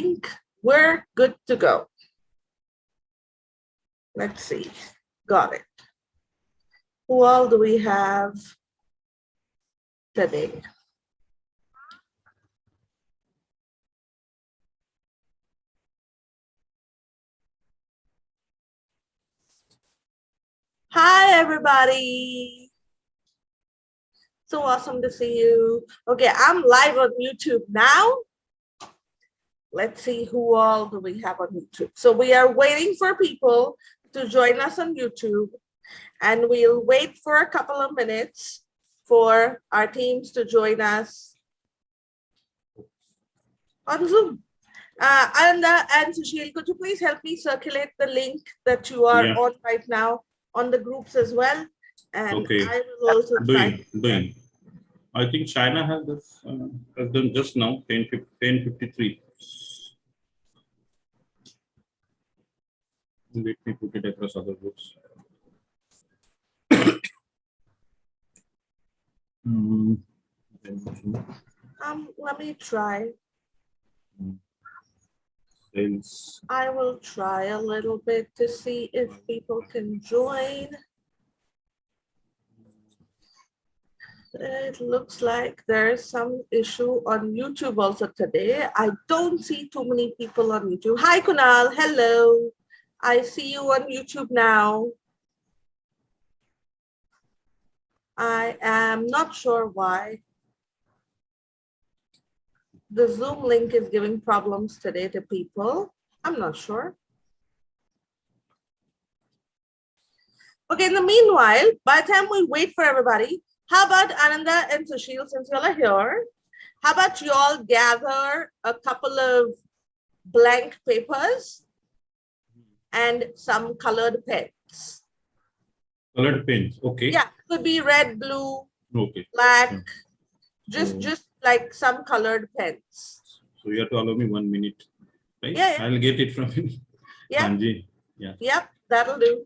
think we're good to go. Let's see. Got it. Who all do we have today? Hi, everybody. So awesome to see you. Okay, I'm live on YouTube now. Let's see who all do we have on YouTube. So we are waiting for people to join us on YouTube, and we'll wait for a couple of minutes for our teams to join us on Zoom. And Sushil, could you please help me circulate the link that you are on right now on the groups as well? And I will also try. Doing. I think China has this has done just now 10:53. Let me put it across other groups. Let me try. Sales. I will try a little bit to see if people can join. It looks like there's some issue on YouTube also today. I don't see too many people on YouTube. Hi, Kunal. Hello. I see you on YouTube now. I am not sure why the Zoom link is giving problems today to people. I'm not sure. Okay, in the meanwhile, by the time we wait for everybody, how about Ananda and Sushil, since you all are here, how about you all gather a couple of blank papers and some colored pens. Colored pens, okay. Yeah, could be red, blue, okay, black, just like some colored pens. So you have to allow me 1 minute, right? Yeah. I'll get it from him. Yeah. Manji. Yeah. Yep, that'll do.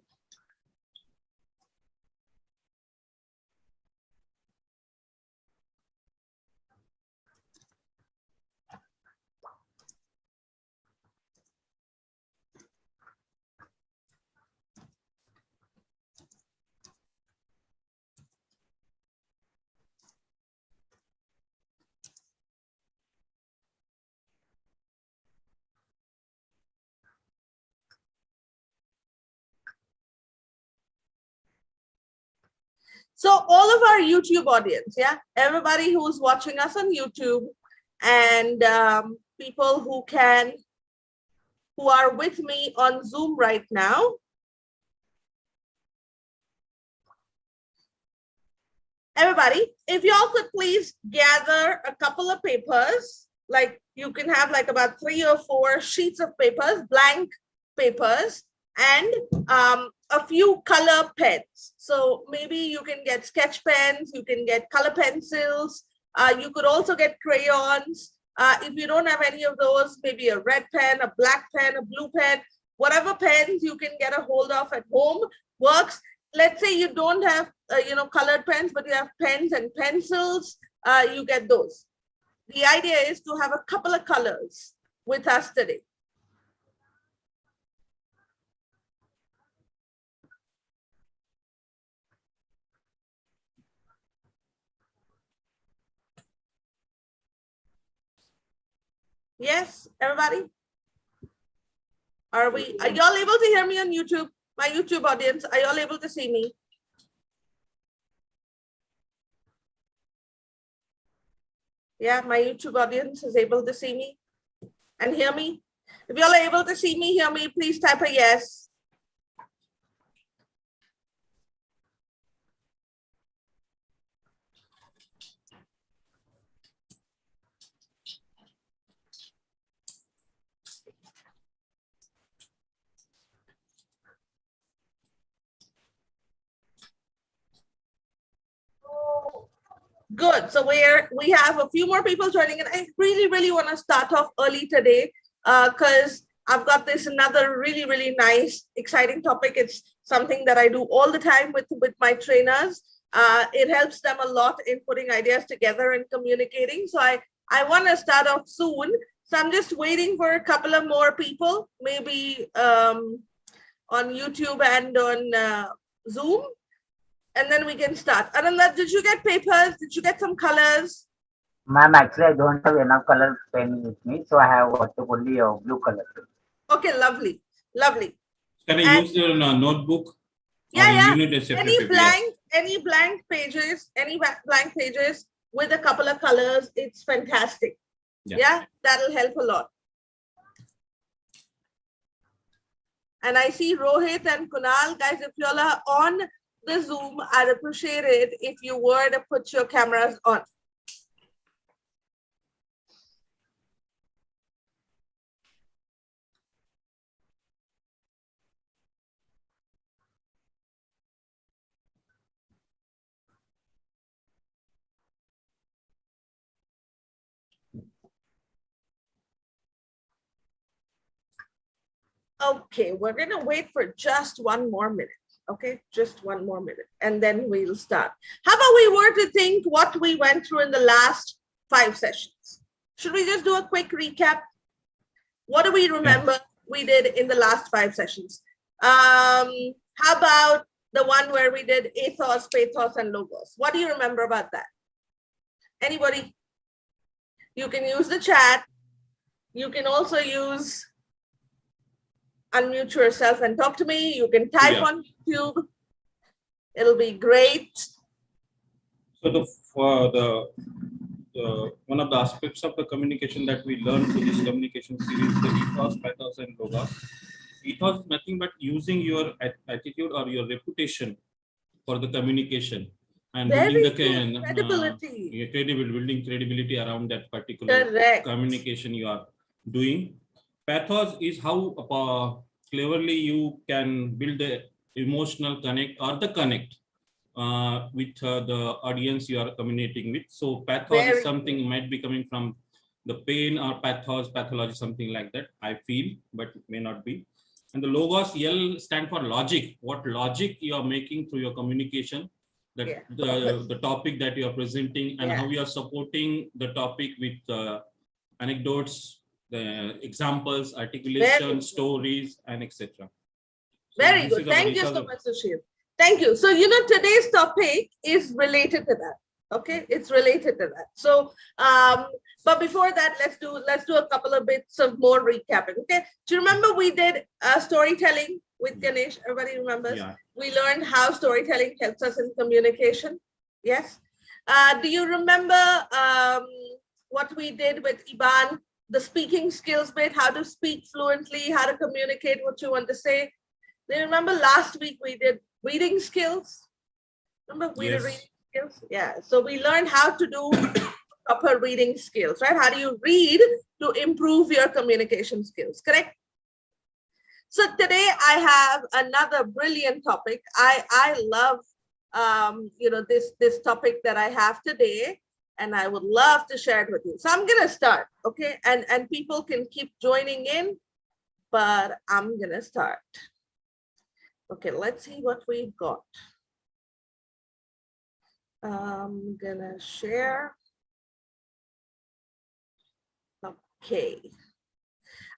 So all of our YouTube audience, yeah, everybody who's watching us on YouTube and people who are with me on Zoom right now. Everybody, if y'all could please gather a couple of papers, like you can have like about 3 or 4 sheets of papers, blank papers, and a few color pens. So maybe you can get sketch pens, you can get color pencils, you could also get crayons. If you don't have any of those, maybe a red pen, a black pen, a blue pen, whatever pens you can get a hold of at home works. Let's say you don't have, colored pens, but you have pens and pencils, you get those. The idea is to have a couple of colors with us today. Yes, everybody? Are y'all able to hear me on YouTube? My YouTube audience, are y'all able to see me? Yeah, my YouTube audience is able to see me and hear me. If y'all are able to see me, hear me, please type a yes. Good. So we have a few more people joining, and I really want to start off early today because I've got this another really nice, exciting topic. It's something that I do all the time with my trainers. It helps them a lot in putting ideas together and communicating. So I want to start off soon So I'm just waiting for a couple of more people, maybe on YouTube and on Zoom, and then we can start. Ananda, did you get papers? Did you get some colors? Ma'am, actually, I don't have enough color pen with me, so I have got only a blue color. Okay, lovely, lovely. Can I And- use your notebook? Yeah, Or yeah. you need a separate Any paper? Yeah. blank pages, blank pages with a couple of colors, it's fantastic. Yeah, that'll help a lot. And I see Rohit and Kunal, guys, if y'all are on the Zoom, I'd appreciate it if you were to put your cameras on. Okay, we're gonna wait for just one more minute. Okay, just one more minute, and then we'll start. How about we were to think what we went through in the last 5 sessions? Should we just do a quick recap? What do we remember we did in the last 5 sessions? How about the one where we did ethos, pathos, and logos? What do you remember about that? Anybody? You can use the chat. You can also use unmute yourself and talk to me. You can type on YouTube. It'll be great. So the one of the aspects of the communication that we learned through this communication series, the ethos, pathos, and logos. Ethos is nothing but using your attitude or your reputation for the communication and building the credibility. building credibility around that particular communication you are doing. Pathos is how cleverly you can build the emotional connect or the connect with the audience you are communicating with. So pathos is something might be coming from the pain or pathology, something like that, I feel, but it may not be. And the logos, L stand for logic. What logic you are making through your communication, that the topic that you are presenting, and how you are supporting the topic with anecdotes, the examples, articulation, stories, and etc. Very good. Thank you so much, Sushil. Thank you. So, you know, today's topic is related to that. Okay, it's related to that. So, but before that, let's do a couple of bits of more recapping. Okay, do you remember we did storytelling with Ganesh? Everybody remembers? Yeah. We learned how storytelling helps us in communication. Yes. Do you remember what we did with Iban? The speaking skills bit, how to speak fluently, how to communicate what you want to say. Do you remember last week we did reading skills? Remember we did reading skills? Yeah. So we learned how to do proper reading skills, right? How do you read to improve your communication skills, correct? So today I have another brilliant topic. I love you know, this topic that I have today, and I would love to share it with you. So I'm gonna start, okay? And people can keep joining in, but I'm gonna start. Okay, let's see what we've got. I'm gonna share. Okay.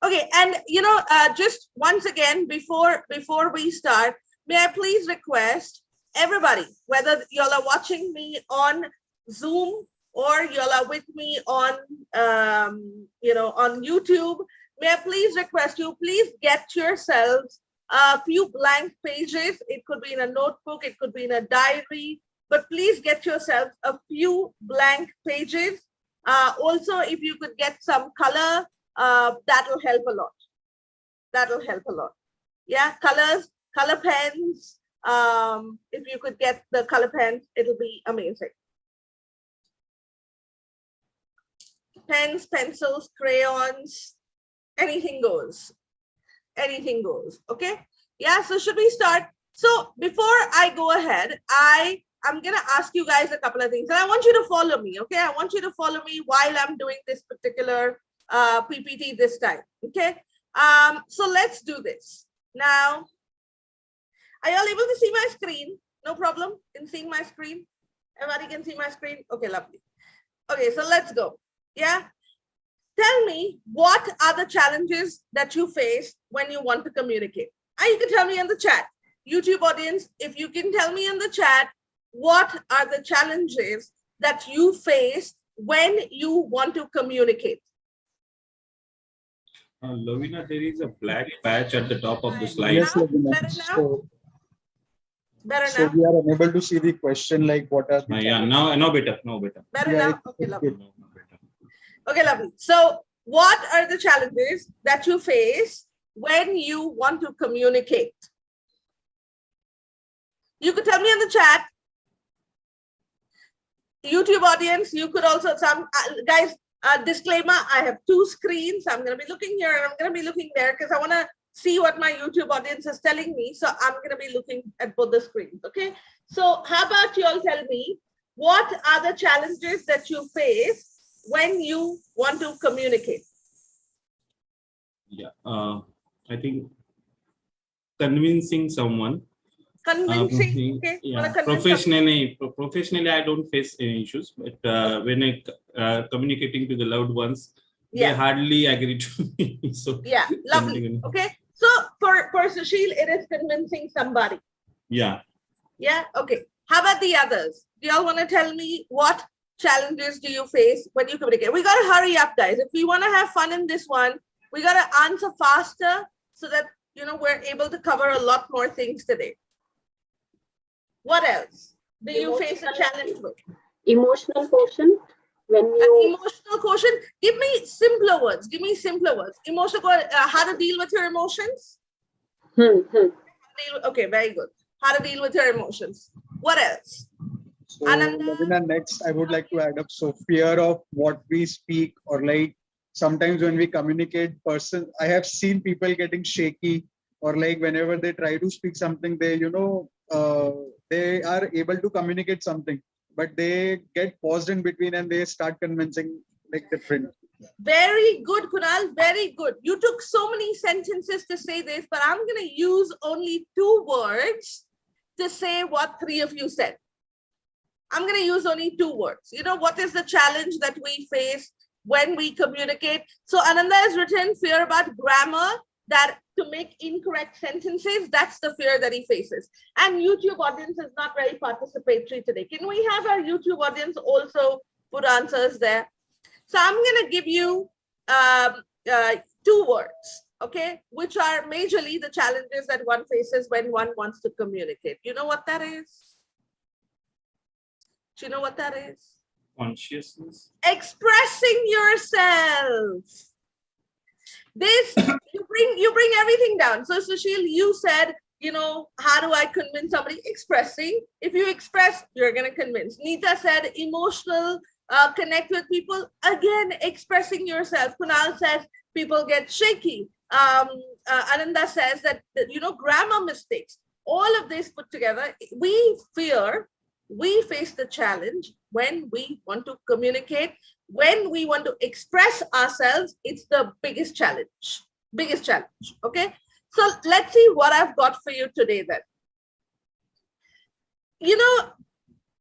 Okay, and you know, just once again, before we start, may I please request everybody, whether y'all are watching me on Zoom or y'all are with me on, you know, on YouTube, may I please request you, please get yourselves a few blank pages. It could be in a notebook, it could be in a diary, but please get yourselves a few blank pages. Also, if you could get some color, that'll help a lot. That'll help a lot. Yeah, colors, color pens. If you could get the color pens, it'll be amazing. Pens, pencils, crayons, anything goes. Anything goes. Okay. Yeah. So should we start? So before I go ahead, I'm gonna ask you guys a couple of things, and I want you to follow me. Okay. I want you to follow me while I'm doing this particular PPT this time. Okay. So let's do this now. Are y'all able to see my screen? No problem in seeing my screen. Everybody can see my screen. Okay, lovely. Okay, so let's go. Yeah. tell me what are the challenges that you face when you want to communicate. And you can tell me in the chat. YouTube audience, if you can tell me in the chat, what are the challenges that you face when you want to communicate? Lavina, there is a black patch at the top of the slide. Yes, Lavina. Better now? Better So now? we are unable to see the question, like what are the Yeah, challenges? now better, no better. Better Yeah, now? Okay, lovely. No, no better. Okay, lovely. So what are the challenges that you face when you want to communicate? You could tell me in the chat. YouTube audience, you could also, some guys, disclaimer, I have two screens. I'm going to be looking here and I'm going to be looking there because I want to see what my YouTube audience is telling me. So I'm going to be looking at both the screens. Okay. So how about you all tell me, what are the challenges that you face when you want to communicate? Yeah, I think convincing someone. Convincing, okay. Yeah, professionally, I don't face any issues, but when I communicating to the loved ones, they hardly agree to me. So yeah, lovely. Okay, so for Sushil, it is convincing somebody. Yeah. Yeah. Okay. How about the others? Do y'all want to tell me what challenges do you face when you communicate? We got to hurry up, guys. If we want to have fun in this one, we got to answer faster so that we're able to cover a lot more things today. What else do you face a challenge with? Emotional quotient. When you emotional quotient. Give me simpler words. Give me simpler words. Emotional. How to deal with your emotions? Okay, very good. How to deal with your emotions. What else? So Lavina, next I would like to add up. So fear of what we speak, or like sometimes when we communicate, I have seen people getting shaky, or like whenever they try to speak something, they they are able to communicate something, but they get paused in between and they start convincing like different. Very good, Kunal. Very good. You took so many sentences to say this, but I'm going to use only 2 words to say what 3 of you said. I'm going to use only 2 words. What is the challenge that we face when we communicate? So Ananda has written fear about grammar, that to make incorrect sentences, that's the fear that he faces. And YouTube audience is not very participatory today. Can we have our YouTube audience also put answers there? So I'm going to give you 2 words, okay, which are majorly the challenges that one faces when one wants to communicate. You know what that is? Do you know what that is? Consciousness. Expressing yourself. This, you bring everything down. So Sushil, you said, how do I convince somebody? Expressing. If you express, you're going to convince. Nita said emotional, connect with people. Again, expressing yourself. Kunal says people get shaky. Ananda says that, grammar mistakes. All of this put together, we face the challenge when we want to communicate. When we want to express ourselves, it's the biggest challenge. Okay. So let's see what I've got for you today then.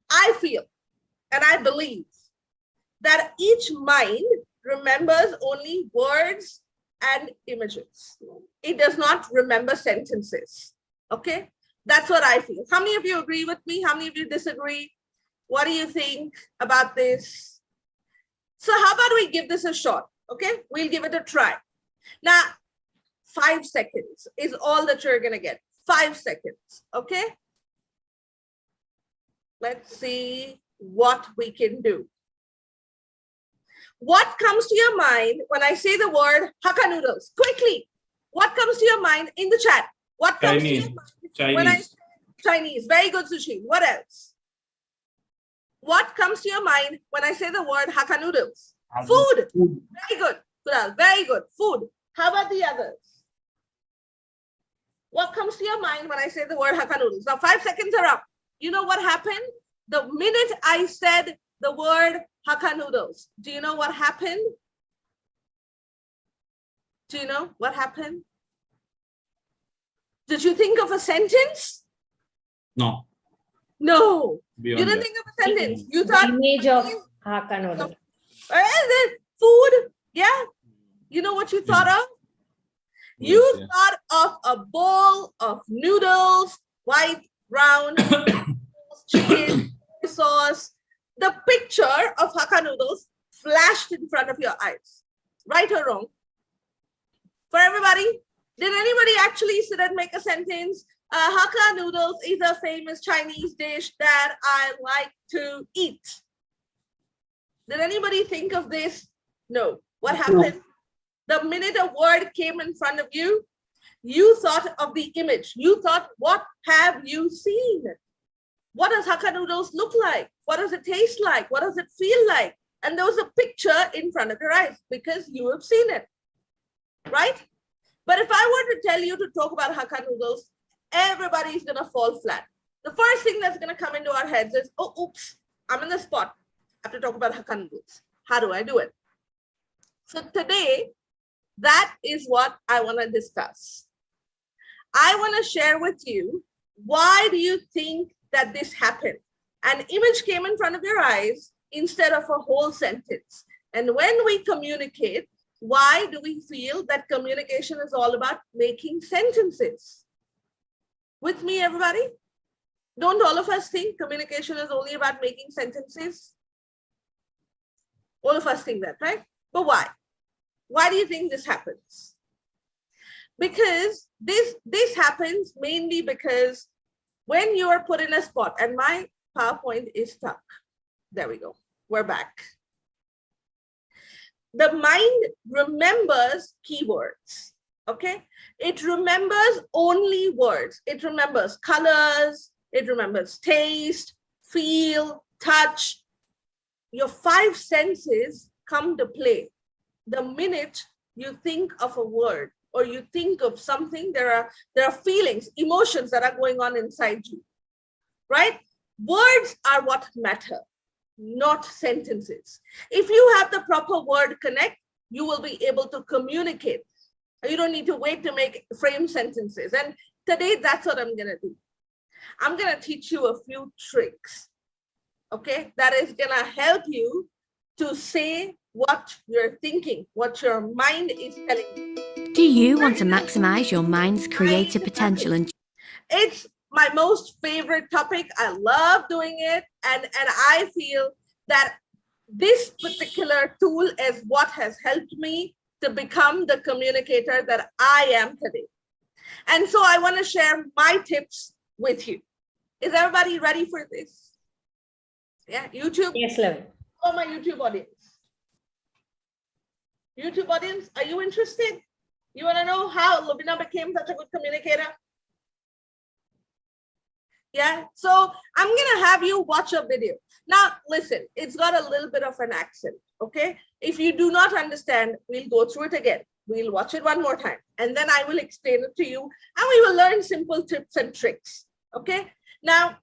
I feel and I believe that each mind remembers only words and images. It does not remember sentences. Okay. That's what I feel. How many of you agree with me? How many of you disagree? What do you think about this? So how about we give this a shot? Okay, we'll give it a try. Now, 5 seconds is all that you're going to get. 5 seconds. Okay. Let's see what we can do. What comes to your mind when I say the word Hakka noodles? Quickly. What comes to your mind in the chat? What comes Chinese. to your mind when I say Chinese? Very good, Sushi. What else? What comes to your mind when I say the word Hakka noodles? Food. Very good. Kunal. Very good. Food. How about the others? What comes to your mind when I say the word Hakka noodles? Now 5 seconds are up. You know what happened? The minute I said the word Hakka noodles, do you know what happened? Do you know what happened? Did you think of a sentence? No. No. Beyond You didn't that. think of a sentence. You thought image of Hakka noodle. food, Yeah? You know what you thought of? Yes, You yeah. thought of a bowl of noodles, white, brown, chicken, sauce. The picture of Hakka noodles flashed in front of your eyes. Right or wrong? For everybody, did anybody actually sit and make a sentence? Hakka noodles is a famous Chinese dish that I like to eat. Did anybody think of this? No. What happened? The minute a word came in front of you, you thought of the image. You thought, what have you seen? What does Hakka noodles look like? What does it taste like? What does it feel like? And there was a picture in front of your eyes because you have seen it, right? But if I were to tell you to talk about Hakka noodles, everybody's gonna fall flat. The first thing that's gonna come into our heads is, oh, oops, I'm in the spot. I have to talk about Hakka noodles. How do I do it? So today, that is what I want to discuss. I want to share with you, why do you think that this happened? An image came in front of your eyes instead of a whole sentence. And when we communicate, why do we feel that communication is all about making sentences? With me, everybody? Don't all of us think communication is only about making sentences? All of us think that, right? But why? Why do you think this happens? Because this happens mainly because when you are put in a spot, and my PowerPoint is stuck. There we go. We're back. The mind remembers keywords, okay? It remembers only words. It remembers colors, it remembers taste, feel, touch. Your 5 senses come to play. The minute you think of a word or you think of something, there are feelings, emotions that are going on inside you, right? Words are what matter, not sentences. If you have the proper word connect, you will be able to communicate. You don't need to wait to make frame sentences. And today, that's what I'm gonna do. I'm gonna teach you a few tricks, okay? That is gonna help you to say what you're thinking, what your mind is telling you. Do you want to maximize your mind's creative potential and It's my most favorite topic. I love doing it. And I feel that this particular tool is what has helped me to become the communicator that I am today. And so I want to share my tips with you. Is everybody ready for this? Yeah, YouTube? Yes, Levin. Oh, my YouTube audience. YouTube audience, are you interested? You want to know how Lubina became such a good communicator? Yeah, so I'm gonna have you watch a video. Now, listen, it's got a little bit of an accent, okay? If you do not understand, we'll go through it again. We'll watch it one more time, and then I will explain it to you, and we will learn simple tips and tricks, okay? Now,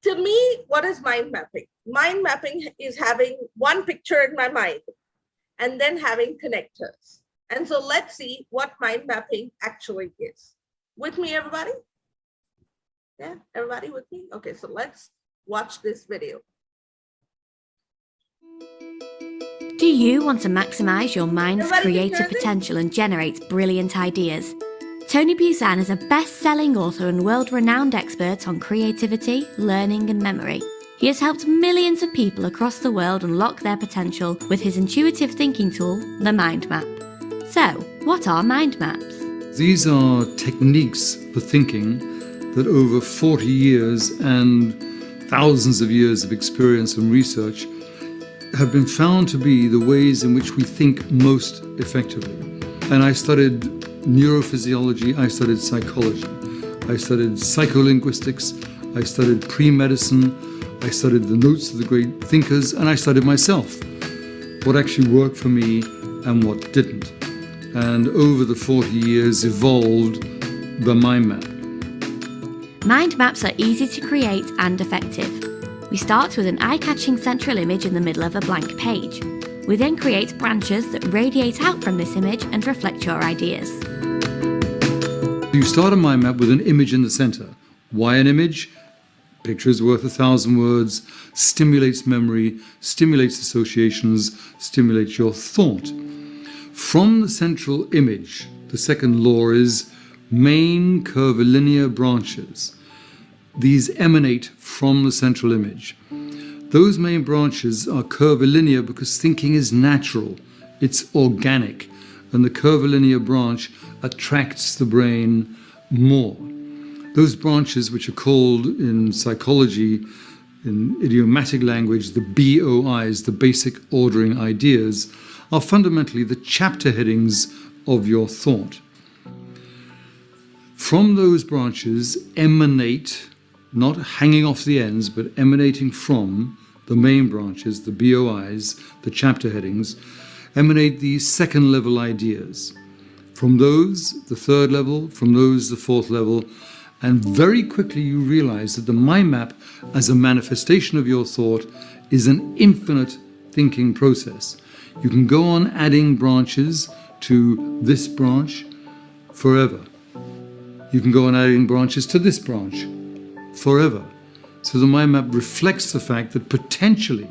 to me, what is mind mapping? Mind mapping is having one picture in my mind and then having connectors. And so let's see what mind mapping actually is. With me, everybody? Yeah, everybody with me? Okay, so let's watch this video. do you want to maximize your mind's Everybody can creative hear this? potential and generate brilliant ideas? Tony Buzan is a best-selling author and world-renowned expert on creativity, learning and memory. He has helped millions of people across the world unlock their potential with his intuitive thinking tool, the Mind Map. So, what are mind maps? These are techniques for thinking that over 40 years and thousands of years of experience and research have been found to be the ways in which we think most effectively. And I studied neurophysiology, I studied psychology, I studied psycholinguistics, I studied pre-medicine, I studied the notes of the great thinkers, and I studied myself, what actually worked for me and what didn't. And over the 40 years evolved the mind map. Mind maps are easy to create and effective. We start with an eye-catching central image in the middle of a blank page. We then create branches that radiate out from this image and reflect your ideas. You start a mind map with an image in the center. Why an image? Picture is worth 1,000 words, stimulates memory, stimulates associations, stimulates your thought. From the central image, the second law is main curvilinear branches. These emanate from the central image. Those main branches are curvilinear because thinking is natural, it's organic, and the curvilinear branch attracts the brain more. Those branches, which are called in psychology, in idiomatic language, the BOIs, the basic ordering ideas, are fundamentally the chapter headings of your thought. From those branches emanate, not hanging off the ends, but emanating from the main branches, the BOIs, the chapter headings, emanate these second level ideas. From those, the third level, from those, the fourth level, and very quickly you realize that the mind map as a manifestation of your thought is an infinite thinking process. You can go on adding branches to this branch forever. You can go on adding branches to this branch forever. So the mind map reflects the fact that potentially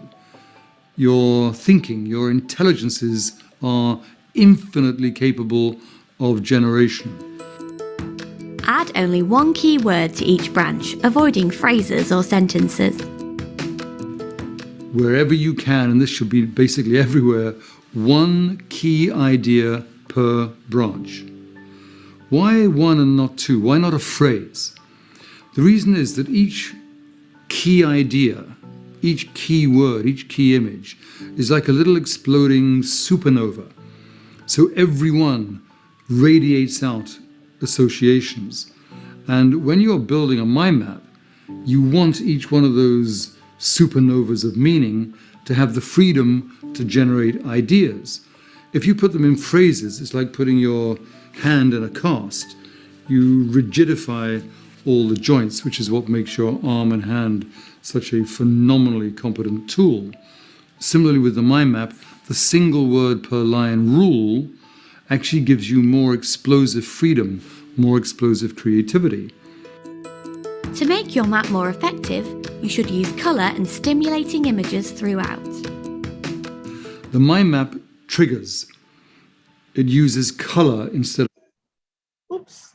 your thinking, your intelligences are infinitely capable of generation. Add only one key word to each branch, avoiding phrases or sentences. Wherever you can, and this should be basically everywhere, one key idea per branch. Why one and not two? Why not a phrase? The reason is that each key idea, each key word, each key image is like a little exploding supernova. So every one radiates out associations. And when you're building a mind map, you want each one of those supernovas of meaning to have the freedom to generate ideas. If you put them in phrases, it's like putting your hand in a cast. You rigidify all the joints, which is what makes your arm and hand such a phenomenally competent tool. Similarly with the mind map, the single word per line rule actually gives you more explosive freedom, more explosive creativity. To make your map more effective, you should use colour and stimulating images throughout. The mind map triggers. It uses colour instead of... Oops.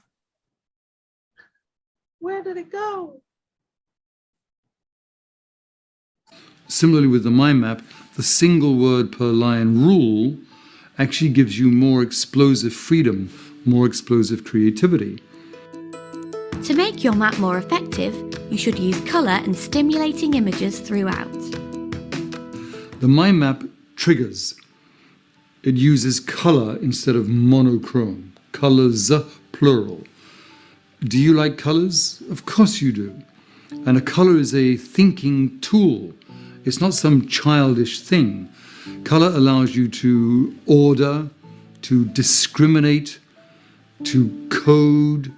Where did it go? Similarly with the mind map, the single word per line rule actually gives you more explosive freedom, more explosive creativity. To make your map more effective, you should use colour and stimulating images throughout. The mind map triggers. It uses colour instead of monochrome. Colours, plural. Do you like colours? Of course you do. And a colour is a thinking tool. It's not some childish thing. Colour allows you to order, to discriminate, to code,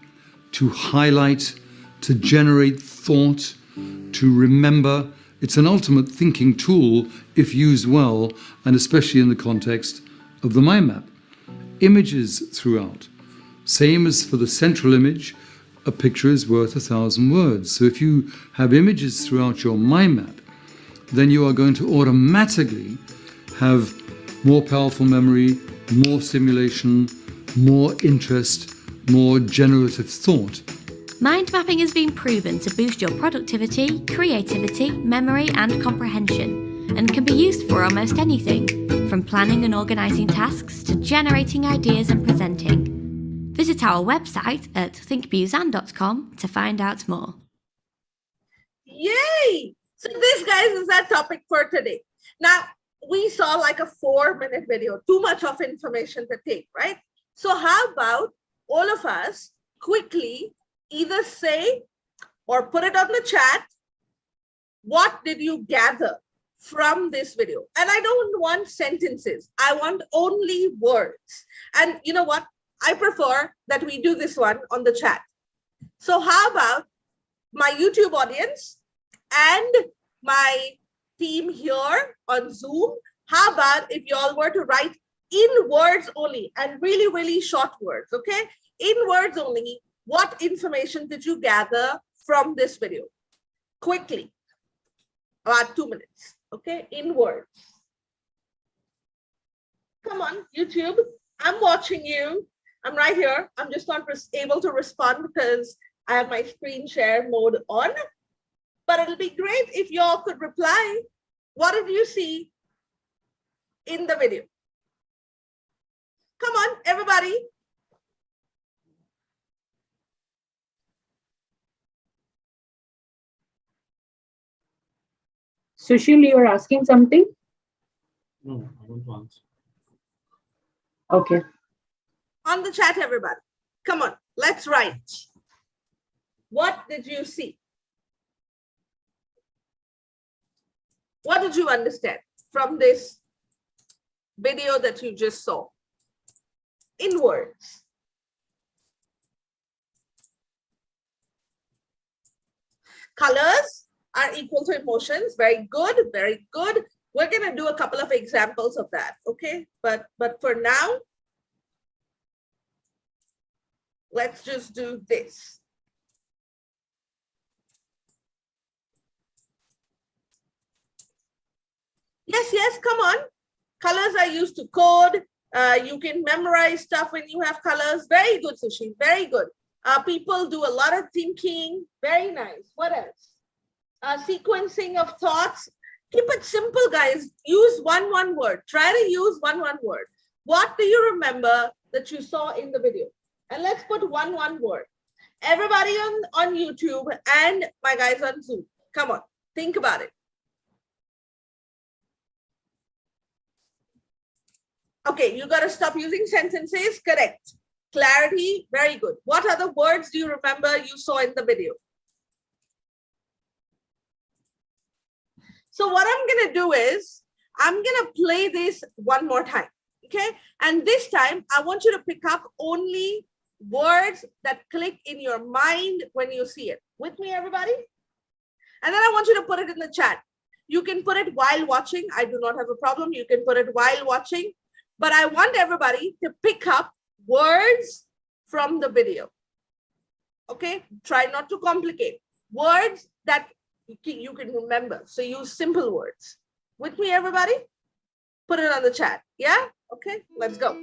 to highlight, to generate thought, to remember. It's an ultimate thinking tool if used well, and especially in the context of the mind map. Images throughout. Same as for the central image, a picture is worth 1,000 words. So if you have images throughout your mind map, then you are going to automatically have more powerful memory, more stimulation, more interest, more generative thought. Mind mapping has been proven to boost your productivity, creativity, memory and comprehension, and can be used for almost anything, from planning and organising tasks to generating ideas and presenting. Visit our website at thinkbusan.com to find out more. Yay! So this, guys, is our topic for today. Now, we saw like a 4-minute video, too much of information to take, right? So how about all of us quickly either say or put it on the chat, what did you gather from this video? And I don't want sentences. I want only words. And you know what? I prefer that we do this one on the chat. So how about my YouTube audience and my team here on Zoom? How about if you all were to write in words only and really, really short words, okay? In words only, what information did you gather from this video? Quickly, about 2 minutes, okay? In words. Come on, YouTube, I'm watching you. I'm right here. I'm just not able to respond because I have my screen share mode on. But it'll be great if y'all could reply. What did you see in the video? Come on, everybody. Sushil, you are asking something? No, I want to answer. Okay. On the chat, everybody. Come on, let's write. What did you see? What did you understand from this video that you just saw? In words. Colors are equal to emotions. Very good, very good. We're gonna do a couple of examples of that, okay? But for now, let's just do this. Yes, come on. Colors are used to code. You can memorize stuff when you have colors. Very good, Sushi, very good. People do a lot of thinking. Very nice. What else? Sequencing of thoughts. Keep it simple, guys. Use one word. Try to use one word. What do you remember that you saw in the video? And let's put one word. Everybody on YouTube and my guys on Zoom. Come on, think about it. Okay, you got to stop using sentences. Correct. Clarity. Very good. What other words do you remember you saw in the video? So what I'm going to do is I'm going to play this one more time. Okay. And this time I want you to pick up only words that click in your mind when you see it. With me, everybody? And then I want you to put it in the chat. You can put it while watching. I do not have a problem. You can put it while watching. But I want everybody to pick up words from the video. Okay, try not to complicate. Words that you can remember. So use simple words. With me, everybody? Put it on the chat. Yeah? Okay, let's go.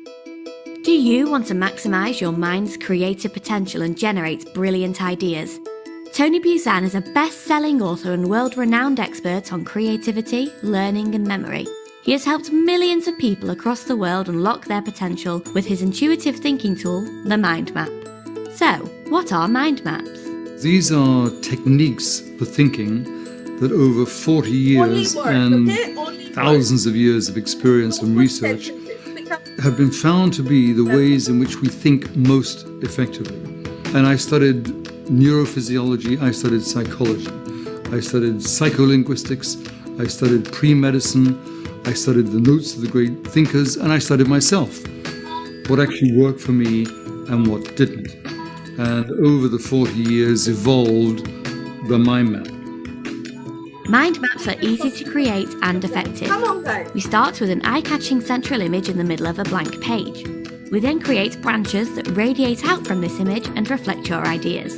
Do you want to maximize your mind's creative potential and generate brilliant ideas? Tony Buzan is a best-selling author and world-renowned expert on creativity, learning, and memory. He has helped millions of people across the world unlock their potential with his intuitive thinking tool, the Mind Map. So, what are mind maps? These are techniques for thinking that over 40 years and thousands of years of experience and research have been found to be the ways in which we think most effectively. And I studied neurophysiology, I studied psychology, I studied psycholinguistics, I studied pre-medicine, I studied the notes of the great thinkers, and I studied myself, what actually worked for me and what didn't. And over the 40 years evolved the Mind Map. Mind maps are easy to create and effective. Come on, guys. We start with an eye-catching central image in the middle of a blank page. We then create branches that radiate out from this image and reflect your ideas.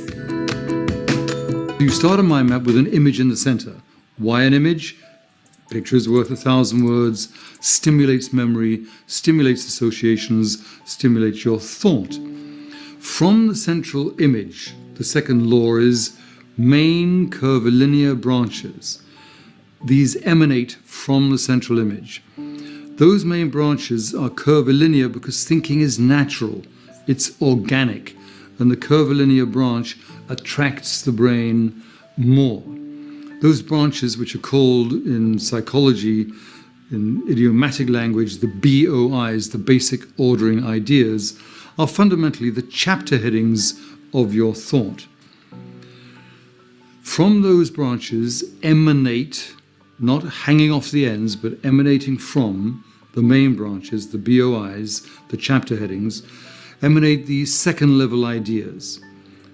You start a mind map with an image in the center. Why an image? Picture is worth 1,000 words, stimulates memory, stimulates associations, stimulates your thought. From the central image, the second law is main curvilinear branches. These emanate from the central image. Those main branches are curvilinear because thinking is natural, it's organic, and the curvilinear branch attracts the brain more. Those branches, which are called in psychology, in idiomatic language, the BOIs, the basic ordering ideas, are fundamentally the chapter headings of your thought. From those branches emanate, not hanging off the ends, but emanating from the main branches, the BOIs, the chapter headings, emanate these second level ideas.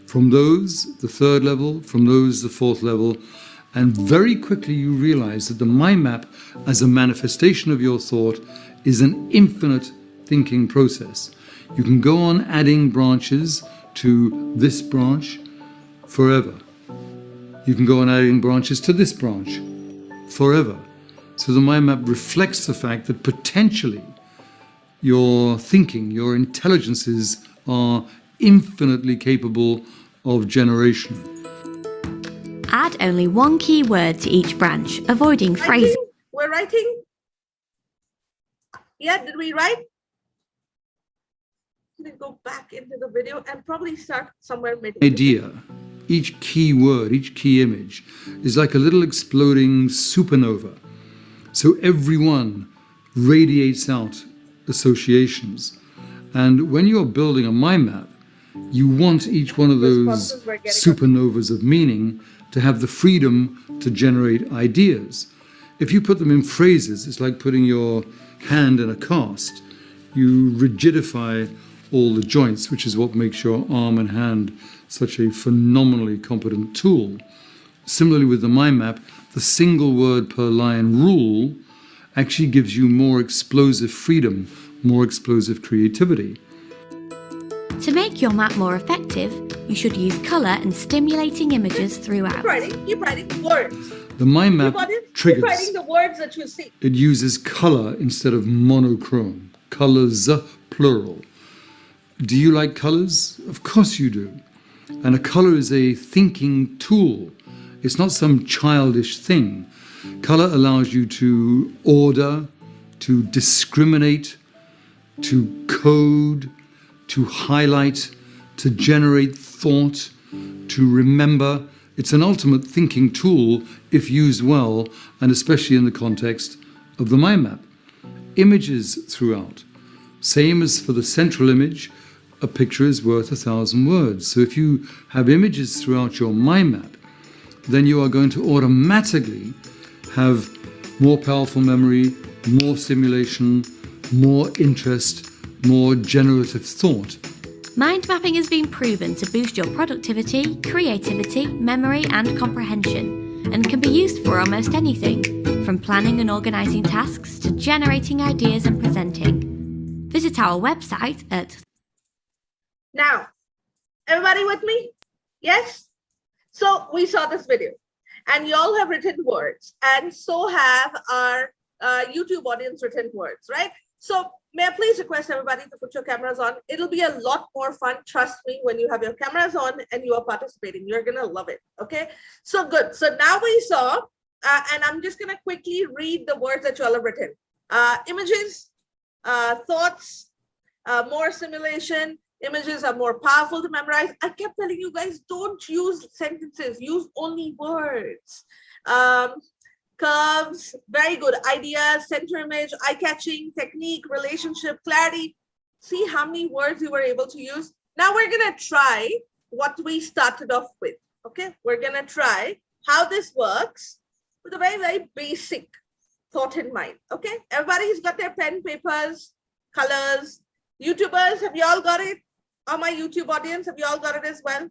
From those, the third level, from those, the fourth level, and very quickly you realize that the mind map as a manifestation of your thought is an infinite thinking process. You can go on adding branches to this branch forever. You can go on adding branches to this branch forever. So the mind map reflects the fact that potentially your thinking, your intelligences are infinitely capable of generation. Add only one key word to each branch, avoiding phrases. We're writing. Yeah, did we write? Let me go back into the video and probably start somewhere middle. Idea, each key word, each key image is like a little exploding supernova. So every one radiates out associations. And when you're building a mind map, you want each one of those supernovas of meaning to have the freedom to generate ideas. If you put them in phrases, it's like putting your hand in a cast. You rigidify all the joints, which is what makes your arm and hand such a phenomenally competent tool. Similarly with the mind map, the single word per line rule actually gives you more explosive freedom, more explosive creativity. To make your map more effective, you should use colour and stimulating images throughout. Keep writing words. The mind map triggers. Keep writing the words that you see. It uses colour instead of monochrome. Colours, plural. Do you like colours? Of course you do. And a colour is a thinking tool. It's not some childish thing. Colour allows you to order, to discriminate, to code, to highlight, to generate thought, to remember. It's an ultimate thinking tool if used well, and especially in the context of the mind map. Images throughout. Same as for the central image, a picture is worth 1,000 words. So if you have images throughout your mind map, then you are going to automatically have more powerful memory, more stimulation, more interest, more generative thought. Mind mapping has been proven to boost your productivity, creativity, memory and comprehension, and can be used for almost anything, from planning and organising tasks to generating ideas and presenting. Visit our website at... Now, everybody with me? Yes? So we saw this video and you all have written words, and so have our YouTube audience written words, right? So may I please request everybody to put your cameras on? It'll be a lot more fun, trust me, when you have your cameras on and you are participating. You're gonna love it, okay? So good. So now we saw, and I'm just gonna quickly read the words that you all have written. Images, thoughts, more simulation. Images are more powerful to memorize. I kept telling you guys, don't use sentences, use only words. Curves, very good. Ideas, center image, eye-catching, technique, relationship, clarity. See how many words you were able to use. Now we're gonna try what we started off with, okay? We're gonna try how this works with a very, very basic thought in mind, okay? Everybody's got their pen, papers, colors. YouTubers, have you all got it? Or my YouTube audience, have you all got it as well?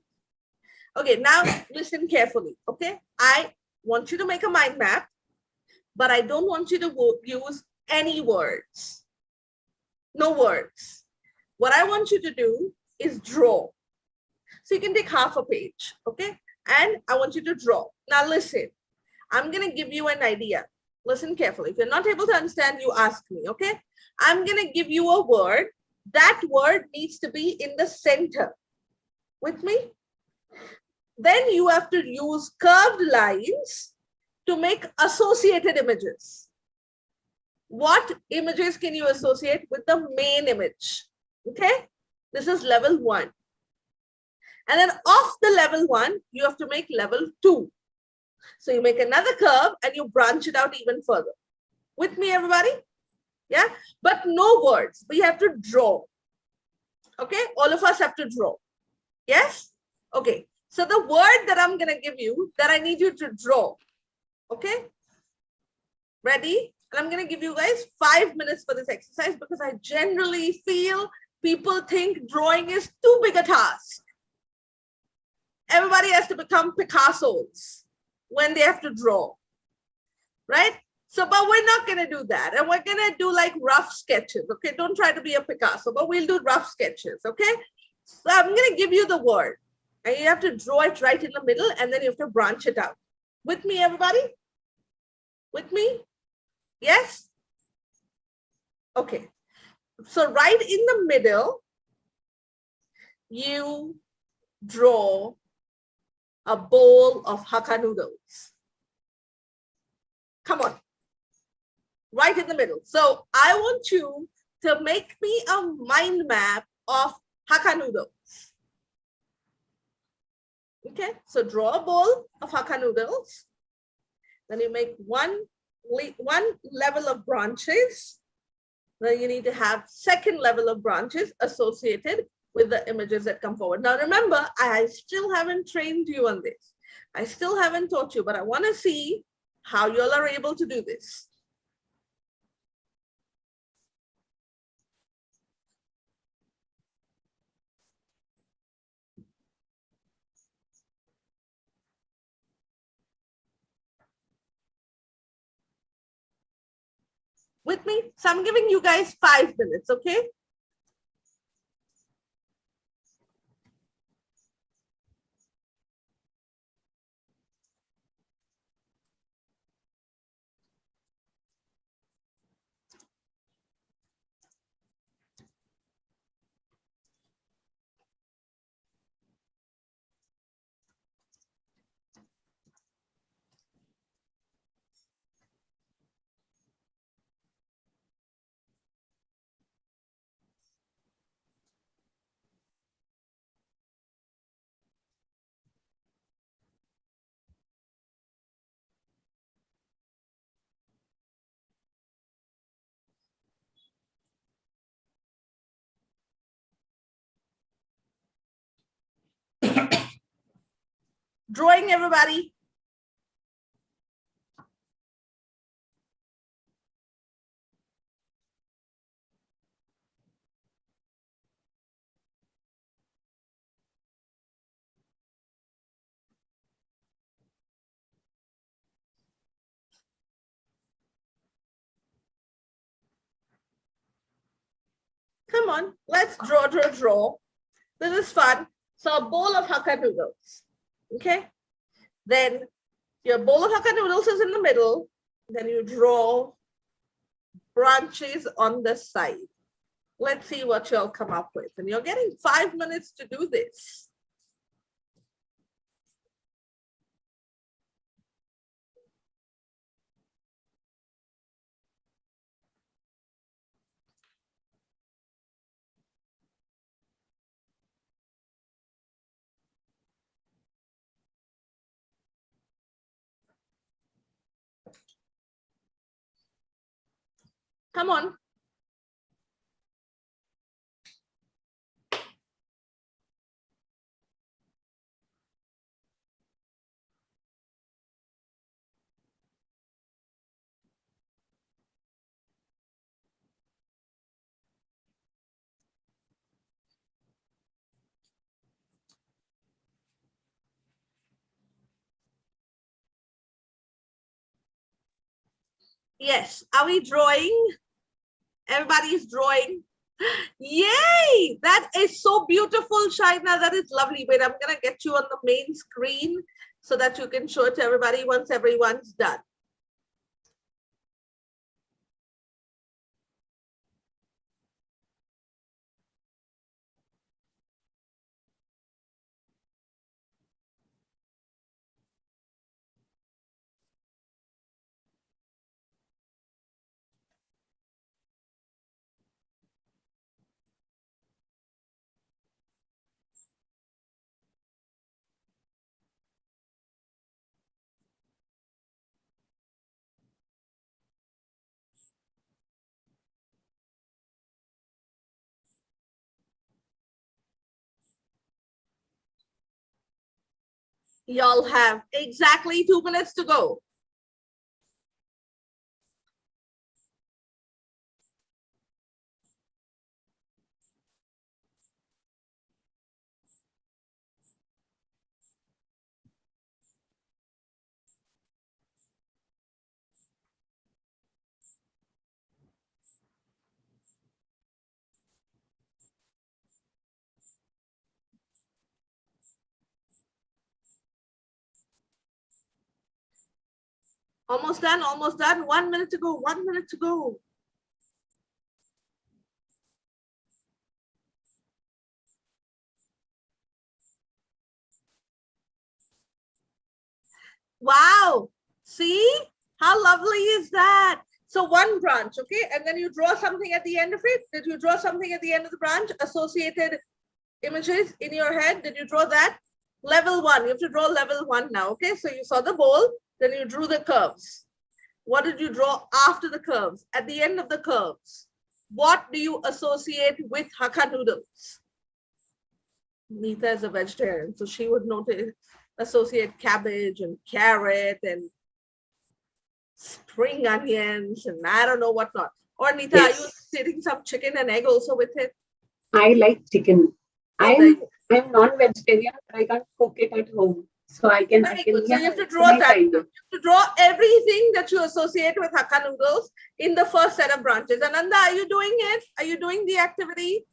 Okay, now listen carefully, okay? I want you to make a mind map, but I don't want you to use any words. No words. What I want you to do is draw. So you can take half a page, okay? And I want you to draw. Now listen, I'm gonna give you an idea. Listen carefully. If you're not able to understand, you ask me, okay? I'm gonna give you a word. That word needs to be in the center. With me? Then you have to use curved lines to make associated images. What images can you associate with the main image? Okay, this is level 1. And then off the level 1, you have to make level 2. So you make another curve and you branch it out even further. With me, everybody? Yeah, but no words. We have to draw. Okay, all of us have to draw. Yes? Okay, so the word that I'm gonna give you, that I need you to draw. Okay, ready? And I'm gonna give you guys 5 minutes for this exercise because I generally feel people think drawing is too big a task. Everybody has to become Picassos when they have to draw, right? So, but we're not going to do that. And we're going to do like rough sketches. Okay. Don't try to be a Picasso, but we'll do rough sketches. Okay. So I'm going to give you the word and you have to draw it right in the middle and then you have to branch it out. With me, everybody? With me? Yes? Okay. So right in the middle, you draw a bowl of Hakka noodles. Come on. Right in the middle. So I want you to make me a mind map of Hakka noodles. Okay, so draw a bowl of Hakka noodles. Then you make one level of branches. Then you need to have second level of branches associated with the images that come forward. Now remember, I still haven't trained you on this. I still haven't taught you, but I want to see how you all are able to do this. With me? So I'm giving you guys 5 minutes, okay? Drawing, everybody. Come on, let's draw. This is fun. So a bowl of Hakka noodles, okay? Then your bowl of Hakka noodles is in the middle. Then you draw branches on the side. Let's see what you'll come up with. And you're getting 5 minutes to do this. Come on. Yes, are we drawing? Everybody's drawing. Yay! That is so beautiful, Shaina. That is lovely. Wait, I'm gonna get you on the main screen so that you can show it to everybody once everyone's done. Y'all have exactly 2 minutes to go. Almost done, almost done. 1 minute to go, 1 minute to go. Wow. See? How lovely is that? So one branch, okay? And then you draw something at the end of it. Did you draw something at the end of the branch? Associated images in your head. Did you draw that? Level 1. You have to draw level 1 now, okay? So you saw the bowl, then you drew the curves. What did you draw after the curves? At the end of the curves, what do you associate with Hakka noodles? Neeta is a vegetarian, so she would associate cabbage and carrot and spring onions and I don't know what not. Or Neeta, Yes. are you associating some chicken and egg also with it? I like chicken. Oh, I'm non-vegetarian, but I can't cook it at home. So I can. very good. So you have to it's draw my that. kind of- To draw everything that you associate with Hakka noodles in the first set of branches. Ananda, are you doing it? Are you doing the activity?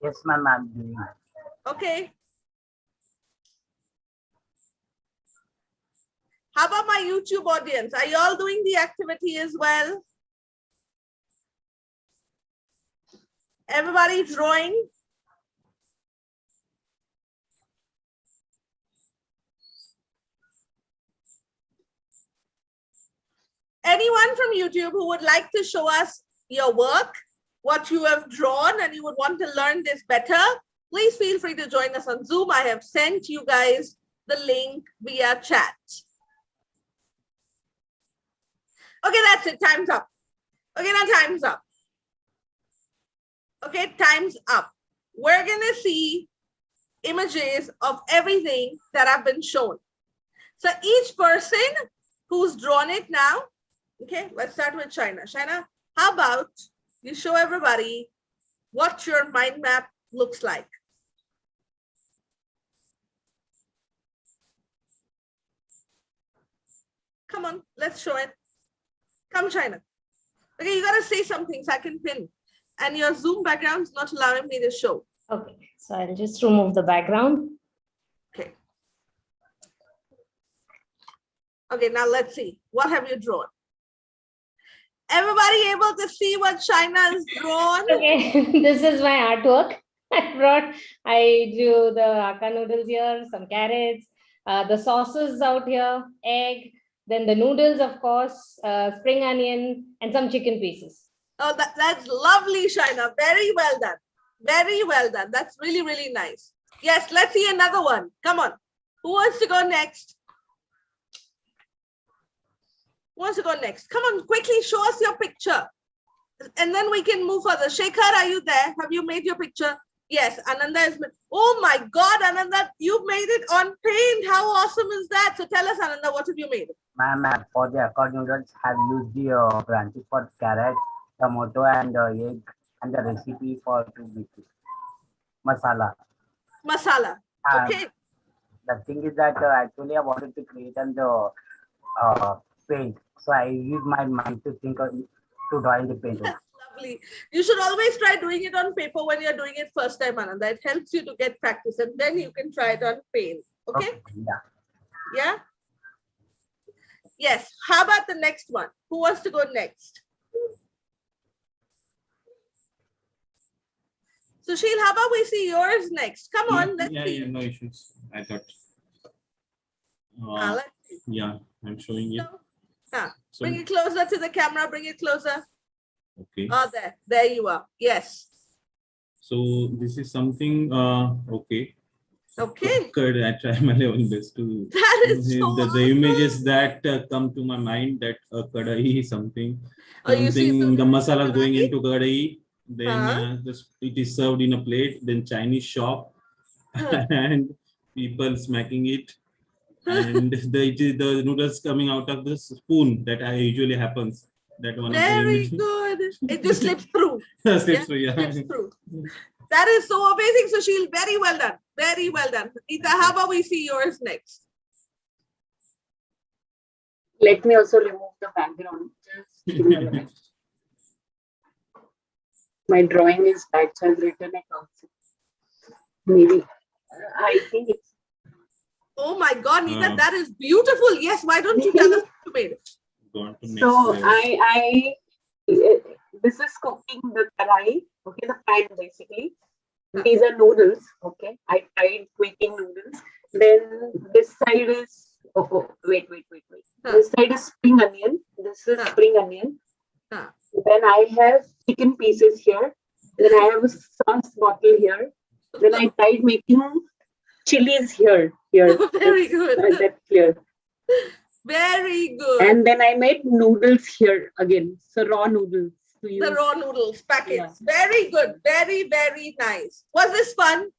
Yes, ma'am, I'm doing it. Okay. How about my YouTube audience? Are you all doing the activity as well? Everybody drawing? Anyone from YouTube who would like to show us your work, what you have drawn, and you would want to learn this better, please feel free to join us on Zoom. I have sent you guys the link via chat. Okay, that's it. Time's up. Okay, now time's up. Okay, time's up. We're going to see images of everything that have been shown. So each person who's drawn it now, okay, let's start with Shaina. Shaina, how about you show everybody what your mind map looks like? Come on, let's show it. Come, Shaina. Okay, you gotta say something so I can pin. And your Zoom background's not allowing me to show. Okay, so I'll just remove the background. Okay. Okay, now let's see. What have you drawn? Everybody able to see what Shaina has drawn? Okay, this is my artwork. I drew the Hakka noodles here, some carrots, the sauces out here, egg, then the noodles, of course, spring onion, and some chicken pieces. Oh, that's lovely, Shaina. Very well done. Very well done. That's really, really nice. Yes, let's see another one. Come on. Who wants to go next? Who wants to go next? Come on, quickly show us your picture. And then we can move further. Shekhar, are you there? Have you made your picture? Yes, Ananda is. Oh my God, Ananda, you made it on paint. How awesome is that? So tell us, Ananda, what have you made? Ma'am, for the Hakka noodles, have used the branches for carrot, tomato, and egg, and the recipe for to make it. Masala. Masala. Okay. The thing is that actually I wanted to create on the paint, so I use my mind to think to draw in the paint. Lovely. You should always try doing it on paper when you're doing it first time, Ananda. It helps you to get practice, and then you can try it on paint. Okay? Yeah. Yeah? Yes. How about the next one? Who wants to go next? Sushil, how about we see yours next? Come on, let's see. Yeah, no issues. I thought. Let's see. Yeah, I'm showing you. So, Bring it closer to the camera. Bring it closer. okay. Oh, there you are. Yes. So this is something. Okay. Okay. Good. I try my level best to. That is so the awesome. images that come to my mind, that kadai is something. Oh, you see Something, the masala kadai? going into kadai. Then Uh-huh. it is served in a plate. Then Chinese shop, and people smacking it. And the noodles coming out of the spoon that usually happens. That one. Very good. It just slips through. Slips through, yeah. Slips through. That is so amazing, Sushil. Very well done. Very well done. Neeta, how about we see yours next? Let me also remove the background. Just give me a minute. My drawing is bad, so I've written it also. Maybe. I think it's. Oh my God, Neeta, that is beautiful. Yes, why don't you tell us what you made? Going to So next, this is cooking the karai, okay, the pan basically. These are noodles, okay. I tried making noodles. Then this side is side is spring onion. This is spring onion. Ah. Then I have chicken pieces here. Then I have a sauce bottle here. Then I tried making chilies here. Very good. That's clear. Very good. And then I made noodles here again. So raw noodles. To use. The raw noodles packets. Yeah. Very good. Very, very nice. Was this fun?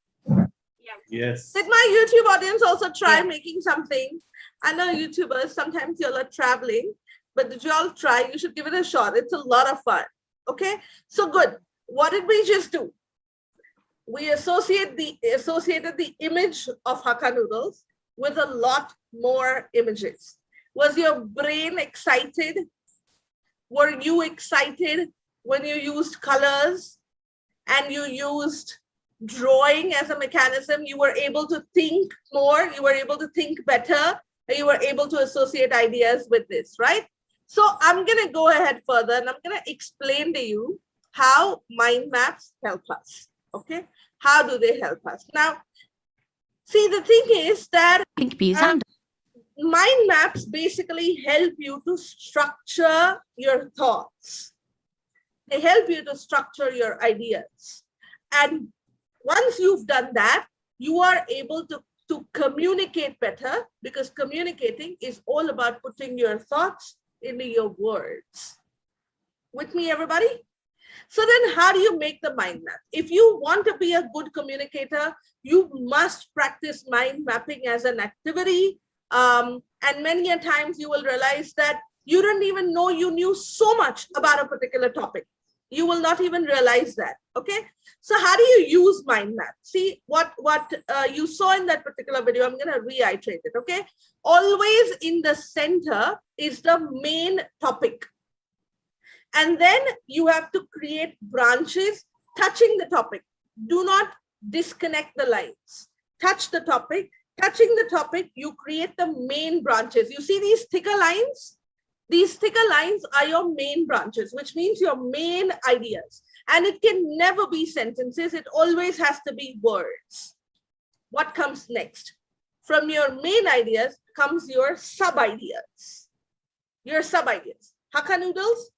Yes. Did my YouTube audience also try making something? I know YouTubers, sometimes y'all are traveling, but did you all try? You should give it a shot. It's a lot of fun. Okay, so good. What did we just do? We associated the image of Hakka noodles with a lot more images. Was your brain excited? Were you excited when you used colors and you used drawing as a mechanism? You were able to think more, you were able to think better, and you were able to associate ideas with this, right? So I'm going to go ahead further and I'm going to explain to you how mind maps help us. Okay, how do they help us? Now, see, the thing is that mind maps basically help you to structure your thoughts. They help you to structure your ideas. And once you've done that, you are able to communicate better, because communicating is all about putting your thoughts into your words. With me, everybody? So then how do you make the mind map? If you want to be a good communicator, you must practice mind mapping as an activity. And many a times you will realize that you don't even know you knew so much about a particular topic. You will not even realize that. Okay, so how do you use mind map? See what you saw in that particular video. I'm going to reiterate it. Okay, always in the center is the main topic, and then you have to create branches touching the topic. Do not disconnect the lines. Touch the topic. Touching the topic, you create the main branches. You see these thicker lines? These thicker lines are your main branches, which means your main ideas. And it can never be sentences. It always has to be words. What comes next? From your main ideas comes your sub-ideas. Your sub-ideas. Hakka noodles,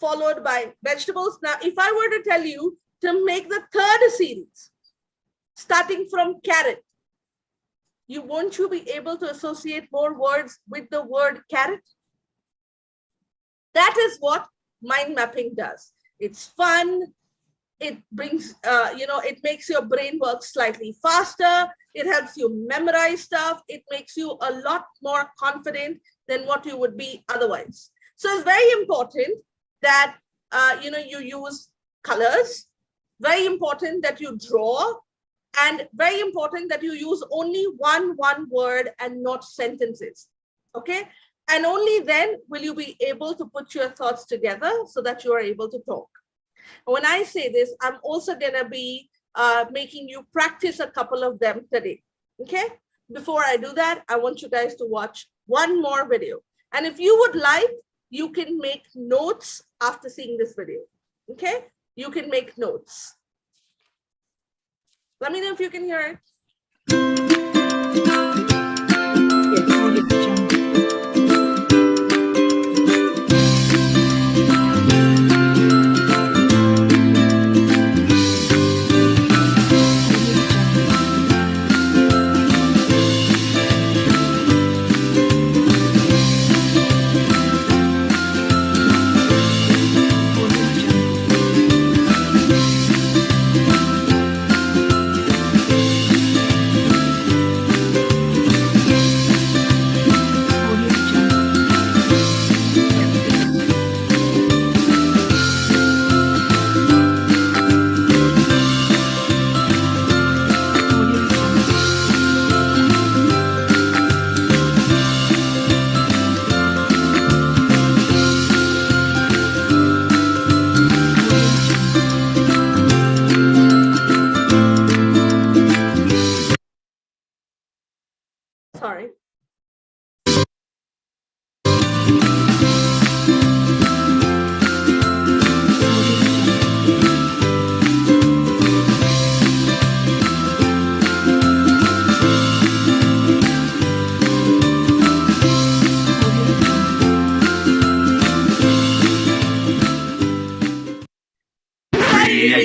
followed by vegetables. Now, if I were to tell you to make the third series, starting from carrot, won't you be able to associate more words with the word carrot? That is what mind mapping does. It's fun. It brings, it makes your brain work slightly faster. It helps you memorize stuff. It makes you a lot more confident than what you would be otherwise. So it's very important that, you use colors. Very important that you draw. And very important that you use only one word and not sentences. Okay. And only then will you be able to put your thoughts together so that you are able to talk. When I say this, I'm also going to be making you practice a couple of them today. Okay. Before I do that, I want you guys to watch one more video. And if you would like, you can make notes after seeing this video. Okay. You can make notes. Let me know if you can hear it. Sorry.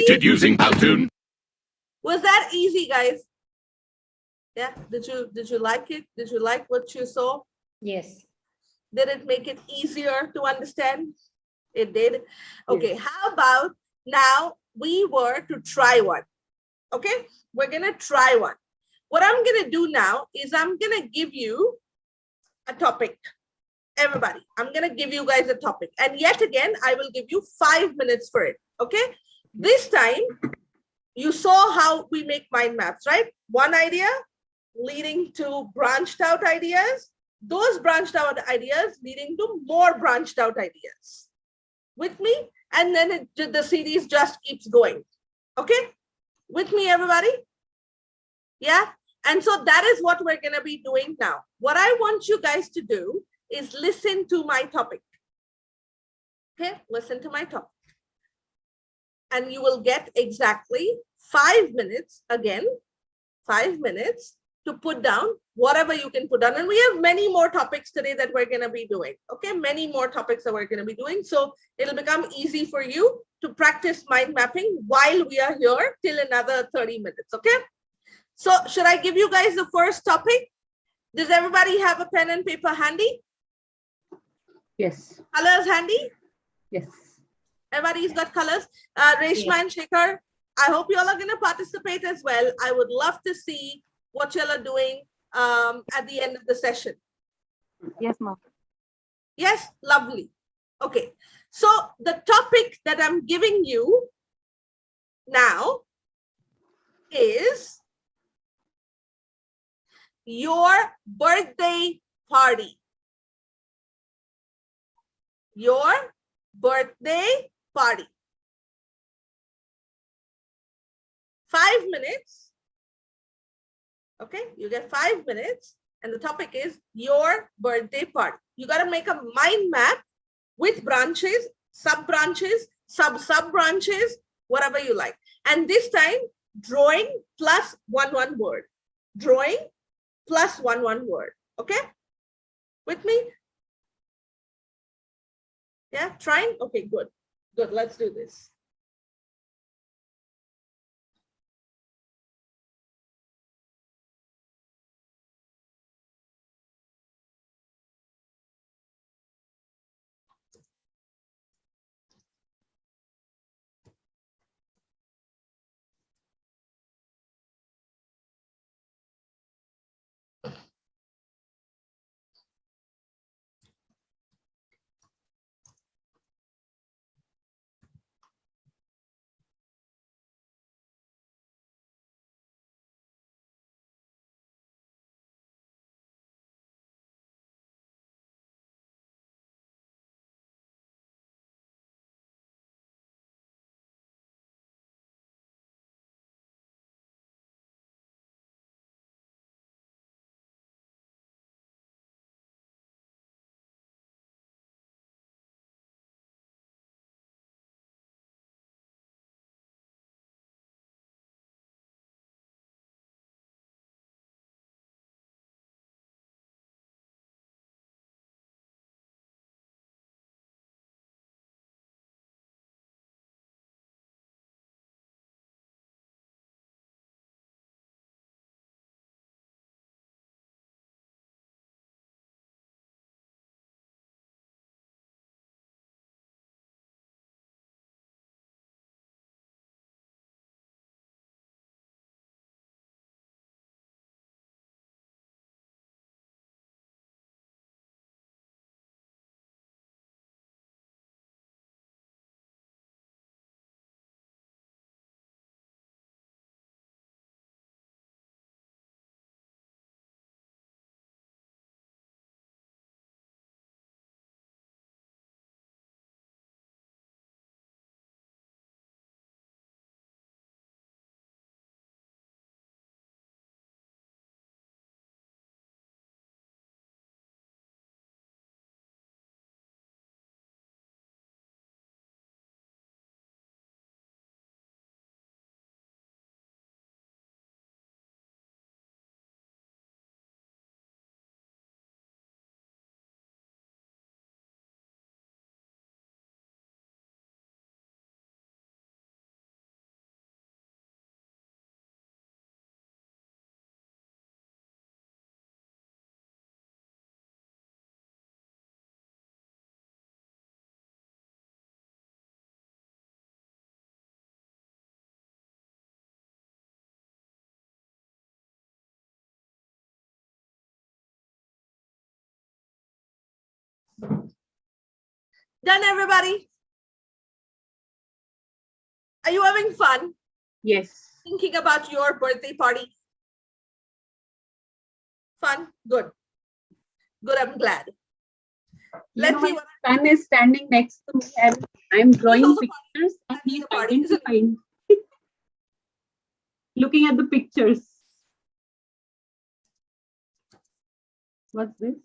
created using Powtoon. Was that easy, guys? Yeah, did you like it? Did you like what you saw? Yes. Did it make it easier to understand? It did. Okay, how about now we were to try one? Okay, we're gonna try one. What I'm gonna do now is I'm gonna give you a topic. Everybody, I'm gonna give you guys a topic. And yet again, I will give you 5 minutes for it, okay? This time, you saw how we make mind maps, right? One idea leading to branched out ideas. Those branched out ideas leading to more branched out ideas. With me? And then the series just keeps going, okay? With me, everybody? Yeah? And so that is what we're gonna be doing now. What I want you guys to do is listen to my topic. Okay, listen to my topic. And you will get exactly 5 minutes, again, 5 minutes to put down whatever you can put down. And we have many more topics today that we're gonna be doing, okay? Many more topics that we're gonna be doing. So it'll become easy for you to practice mind mapping while we are here till another 30 minutes, okay? So should I give you guys the first topic? Does everybody have a pen and paper handy? Yes. Colors handy? Yes. Everybody's got colors. Reshma and Shekhar, I hope you all are going to participate as well. I would love to see what you all are doing at the end of the session. Yes, ma'am. Yes, lovely. Okay, so the topic that I'm giving you now is your birthday party. Your birthday party. 5 minutes. Okay, you get 5 minutes, and the topic is your birthday party. You got to make a mind map with branches, sub-branches, sub-branches, whatever you like. And this time, drawing plus one word. Drawing plus one word. Okay? With me? Yeah, trying? Okay, good. Good, let's do this. Done, everybody? Are you having fun Yes. thinking about your birthday party? Fun? Good. Good, I'm glad. Let's see My what son is standing next to me and I'm drawing also pictures and planning he's the party, isn't it? identifying. Looking at the pictures. What's this?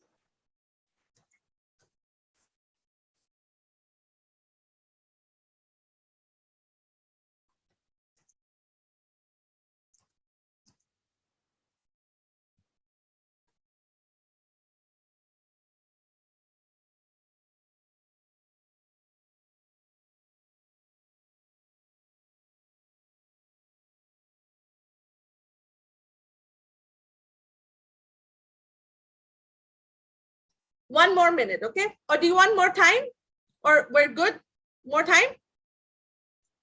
One more minute, okay? Or do you want more time? Or we're good? More time?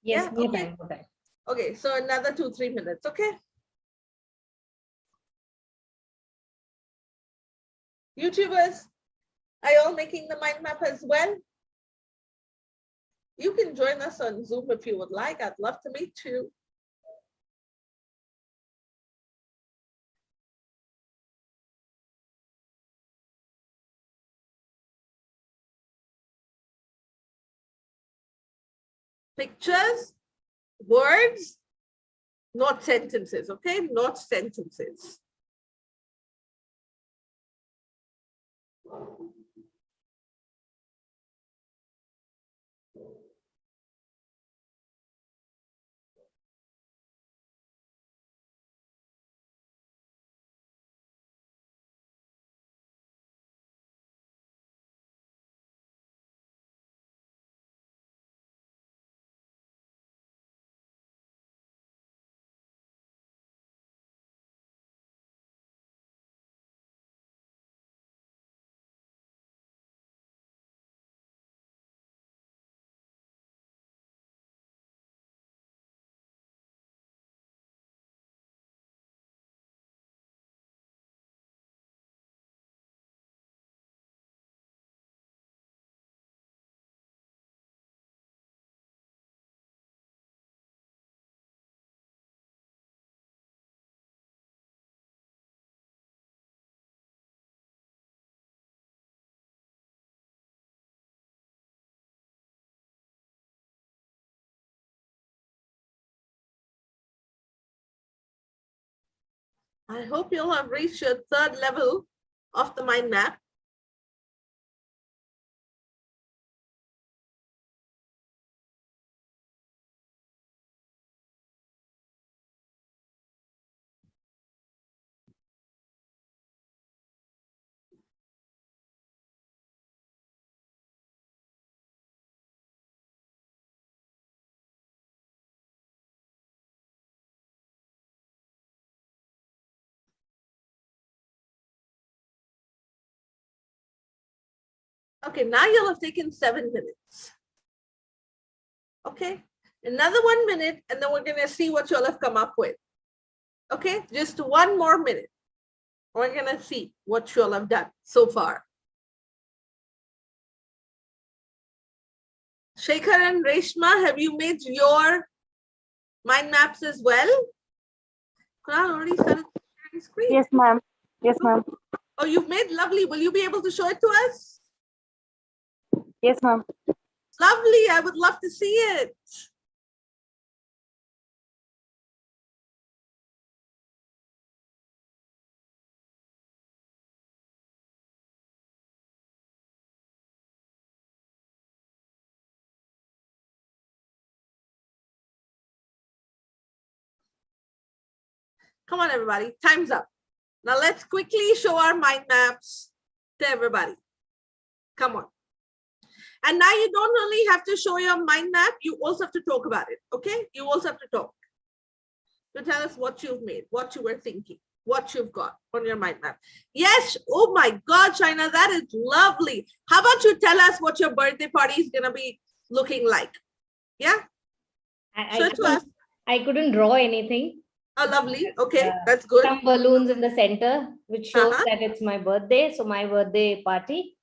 Yes, Yeah, more okay. time, more time. Okay, so another 2-3 minutes, okay? YouTubers, are you all making the mind map as well? You can join us on Zoom if you would like. I'd love to meet you. Pictures, words, not sentences, okay? Not sentences. I hope you'll have reached your 3rd level of the mind map. Okay, now you'll have taken 7 minutes. Okay, another 1 minute, and then we're gonna see what you'll have come up with. Okay, just 1 more minute. We're gonna see what you'll have done so far. Shekhar and Reshma, have you made your mind maps as well? Kunal already started sharing screen. Yes, ma'am. Yes, ma'am. Oh, you've made lovely. Will you be able to show it to us? Yes, ma'am. Lovely. I would love to see it. Come on, everybody. Time's up. Now let's quickly show our mind maps to everybody. Come on. And now you don't only have to show your mind map, you also have to talk about it, okay? You also have to talk. To tell us what you've made, what you were thinking, what you've got on your mind map. Yes, oh my God, China, that is lovely. How about you tell us what your birthday party is gonna be looking like? Yeah? I couldn't draw anything. Oh, lovely. Okay, that's good. Some balloons in the center, which shows that it's my birthday. So my birthday party.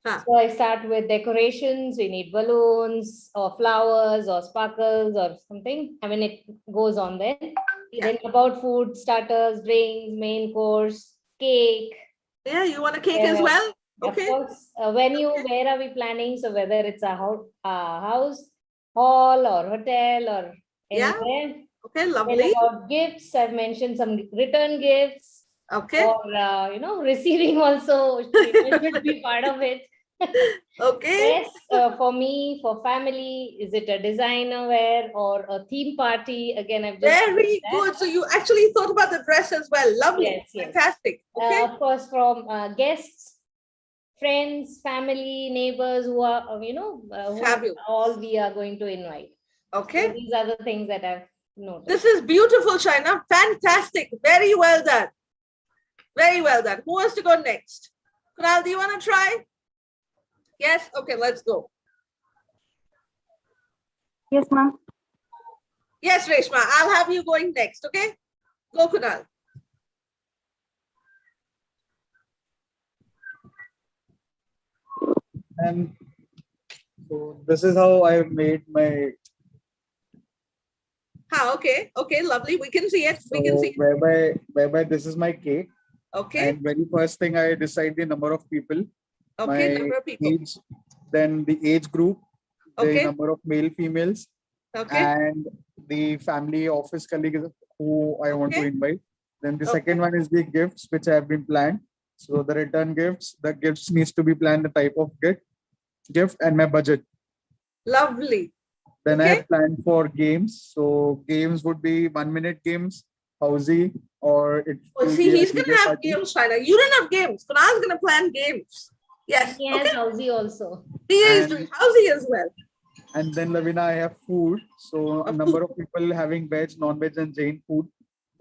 So I start with decorations. We need balloons or flowers or sparkles or something. I mean, it goes on then. Yeah. Then about food, starters, drinks, main course, cake. Yeah, you want a cake as well? Okay. Of course, venue, where are we planning? So whether it's a house, hall or hotel or anywhere. Okay, Then lovely. about gifts, I've mentioned some return gifts. Okay. Or, receiving also should be part of it. Okay. Yes, for me, for family, is it a designer wear or a theme party? Again, I've just Very good. So you actually thought about the dress as well. Lovely. Yes, yes. Fantastic. Okay. Of course, from guests, friends, family, neighbors who are, who Fabulous. all we are going to invite. Okay. So these are the things that I've noticed. This is beautiful, Shaina. Fantastic. Very well done. Very well done. Who wants to go next? Kunal, do you want to try? Yes? Okay, let's go. Yes, ma'am. Yes, Reshma, I'll have you going next, okay? Go, Kunal. And so this is how I made my. Okay, okay, lovely. We can see it. We can So see it. whereby this is my cake. Okay, And very first thing I decide the number of people, okay, my number of people. age, then the age group, the Okay. number of male, females, Okay, and the family office colleagues who I want to Okay. invite. Then the Okay. second one is the gifts which have been planned. So the return gifts, the gifts needs to be planned, the type of gift and my budget. lovely. Then I Okay. have planned for games. So games would be 1 minute games, housey, or it. Oh, will see, be a he's going DJ to have party. games, Shaina. You don't have games. Kunal's going to plan games. Yes, He has okay. housey also. Dia is And- doing housing as well. And then Lavina, I have food. So a Of number of people having veg, non-veg, and Jain food.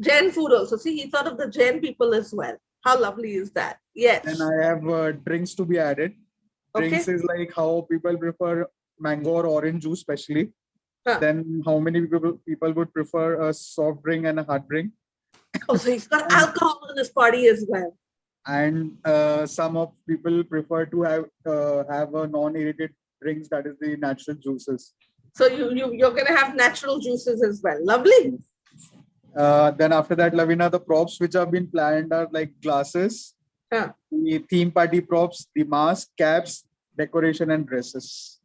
Jain food also. See, he thought of the Jain people as well. How lovely is that? Yes. Then I have drinks to be added. Drinks is like how people prefer mango or orange juice, especially. Huh. Then how many people would prefer a soft drink and a hard drink. Oh, so he's got alcohol in his party as well. And some of people prefer to have a non-aerated drinks, that is the natural juices. So you're going to have natural juices as well. Lovely. Then after that, Lavina, the props which have been planned are like glasses, Huh. the theme party props, the mask, caps, decoration, and dresses.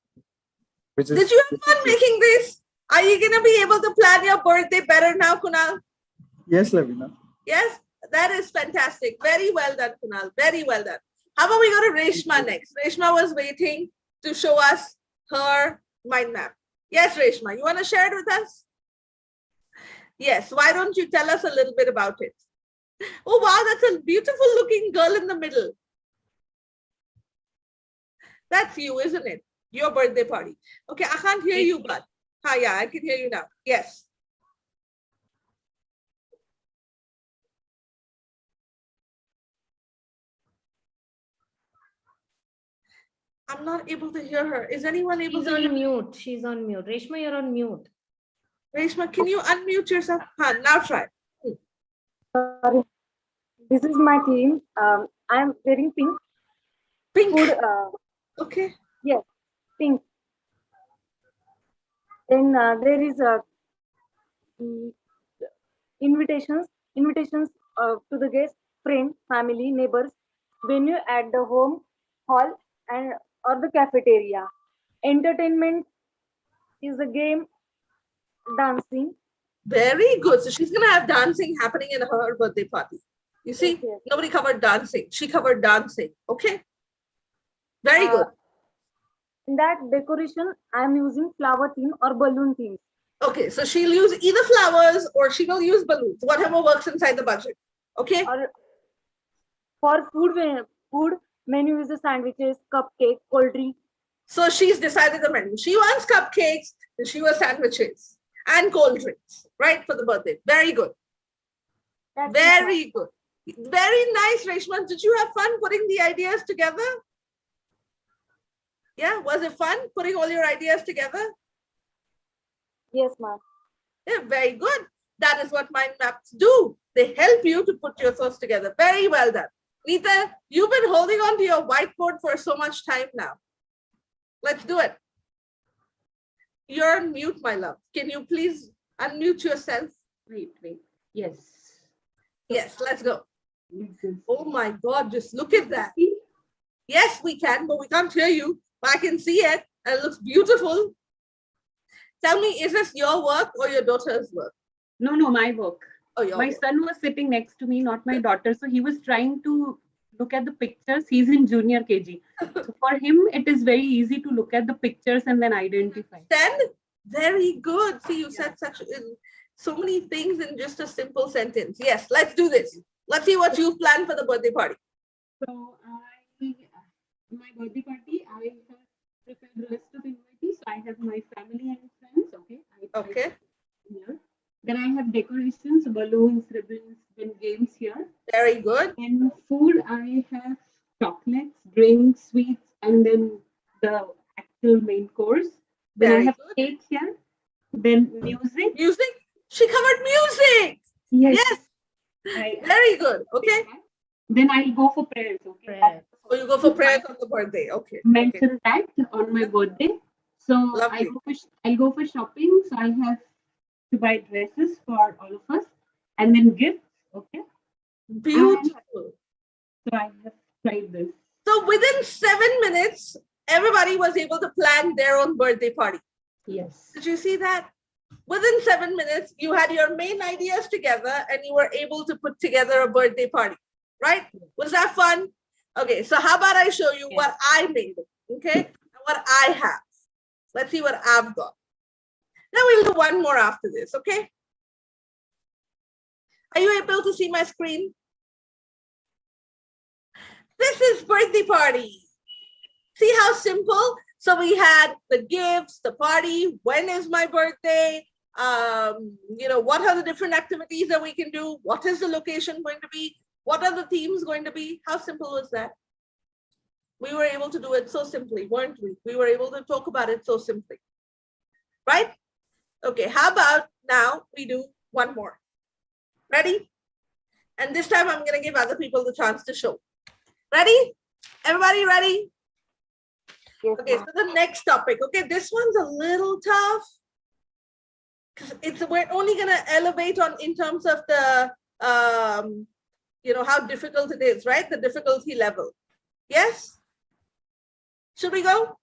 Which is Did you have fun making this? Are you going to be able to plan your birthday better now, Kunal? Yes, Lavina. Yes, that is fantastic. Very well done, Kunal. Very well done. How about we go to Reshma next? Reshma was waiting to show us her mind map. Yes, Reshma, you want to share it with us? Yes, why don't you tell us a little bit about it? Oh, wow, that's a beautiful looking girl in the middle. That's you, isn't it? Your birthday party. Okay, I can't hear you, but yeah, I can hear you now. Yes. I'm not able to hear her. Is anyone able She's to hear? on mute. She's on mute. Reshma, you're on mute. Reshma, can you unmute yourself? Now try. Sorry. This is my team. I'm wearing pink. Pink. Food, Okay. pink. Then there is invitations to the guests, friends, family, neighbors, venue at the home, hall, and or the cafeteria. Entertainment is the game, dancing. Very good. So she's going to have dancing happening in her birthday party. You see, Yes, yes. nobody covered dancing. She covered dancing. Okay. Very good. In that decoration, I'm using flower theme or balloon theme. Okay. So she'll use either flowers or she will use balloons, whatever works inside the budget. Okay. Or for food menu is the sandwiches, cupcake, cold drink. So she's decided the menu. She wants cupcakes and she wants sandwiches and cold drinks, right? For the birthday. Very good. That's Very good. Very nice, Reshma. Did you have fun putting the ideas together? Yeah, was it fun putting all your ideas together? Yes, ma'am. Yeah, very good. That is what mind maps do. They help you to put your thoughts together. Very well done. Neeta, you've been holding on to your whiteboard for so much time now. Let's do it. You're on mute, my love. Can you please unmute yourself? Wait. Yes. Yes, let's go. Oh my God, just look at that. Yes, we can, but we can't hear you. But I can see it, and it looks beautiful. Tell me, is this your work or your daughter's work? No, my work. Oh, your My work. son was sitting next to me, not my daughter. So he was trying to look at the pictures. He's in junior KG. So for him, it is very easy to look at the pictures and then identify. Then, very good. See, you said so many things in just a simple sentence. Yes, let's do this. Let's see what you've planned for the birthday party. So my birthday party, I have prepared a list of invitees. So I have my family and friends. Okay. Here. Then I have decorations, balloons, ribbons, then games here. Very good. And food, I have chocolates, drinks, sweets, and then the actual main course. Then Very I have good. cake here. Then music. Music? She covered music. Yes. Very good. Okay. Then I'll go for prayers. Okay. So you go for prayers on the birthday. Okay. Mention that on my birthday. So Lovely. I'll go for shopping. So I have to buy dresses for all of us, and then gifts. Okay. Beautiful. So I have tried this. So within 7 minutes, everybody was able to plan their own birthday party. Yes. Did you see that? Within 7 minutes, you had your main ideas together and you were able to put together a birthday party, right? Was that fun? Okay, so how about I show you what I made, okay? And what I have. Let's see what I've got. Now we'll do one more after this, okay? Are you able to see my screen? This is birthday party. See how simple? So we had the gifts, the party, when is my birthday? What are the different activities that we can do? What is the location going to be? What are the themes going to be? How simple was that? We were able to do it so simply, weren't we? We were able to talk about it so simply, right? Okay, how about now we do one more? Ready? And this time I'm gonna give other people the chance to show. Ready? Everybody ready? Yes, Okay, so the next topic. Okay, this one's a little tough because we're only gonna elevate on in terms of the how difficult it is, right? The difficulty level. Yes? Should we go?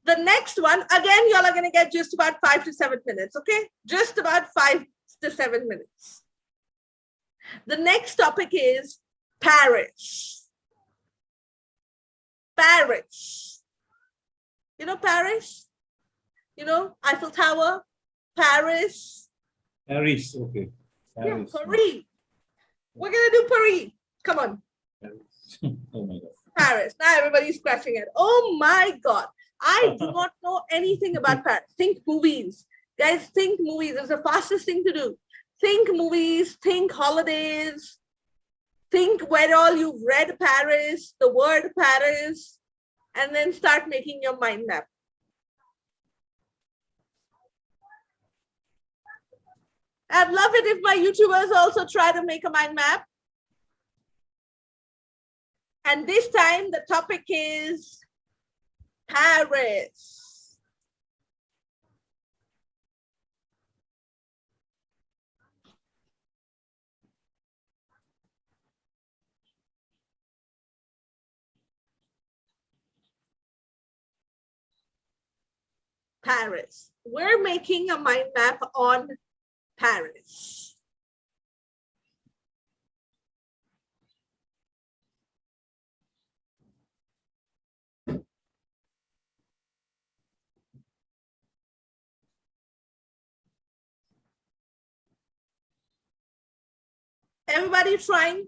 The next one, again, y'all are gonna get just about 5 to 7 minutes, okay? Just about 5 to 7 minutes. The next topic is Paris. Paris. You know Paris? You know Eiffel Tower? Paris? Paris, okay. Yeah, Paris. Paris. We're gonna do Paris. Come on. Paris. Oh my God. Paris. Now everybody's scratching it. Oh my God. I do not know anything about Paris. Think movies. Guys, think movies. It's the fastest thing to do. Think movies, think holidays, think where all you've read Paris, the word Paris, and then start making your mind map. I'd love it if my YouTubers also try to make a mind map. And this time the topic is Paris. Paris. We're making a mind map on Paris. Everybody trying?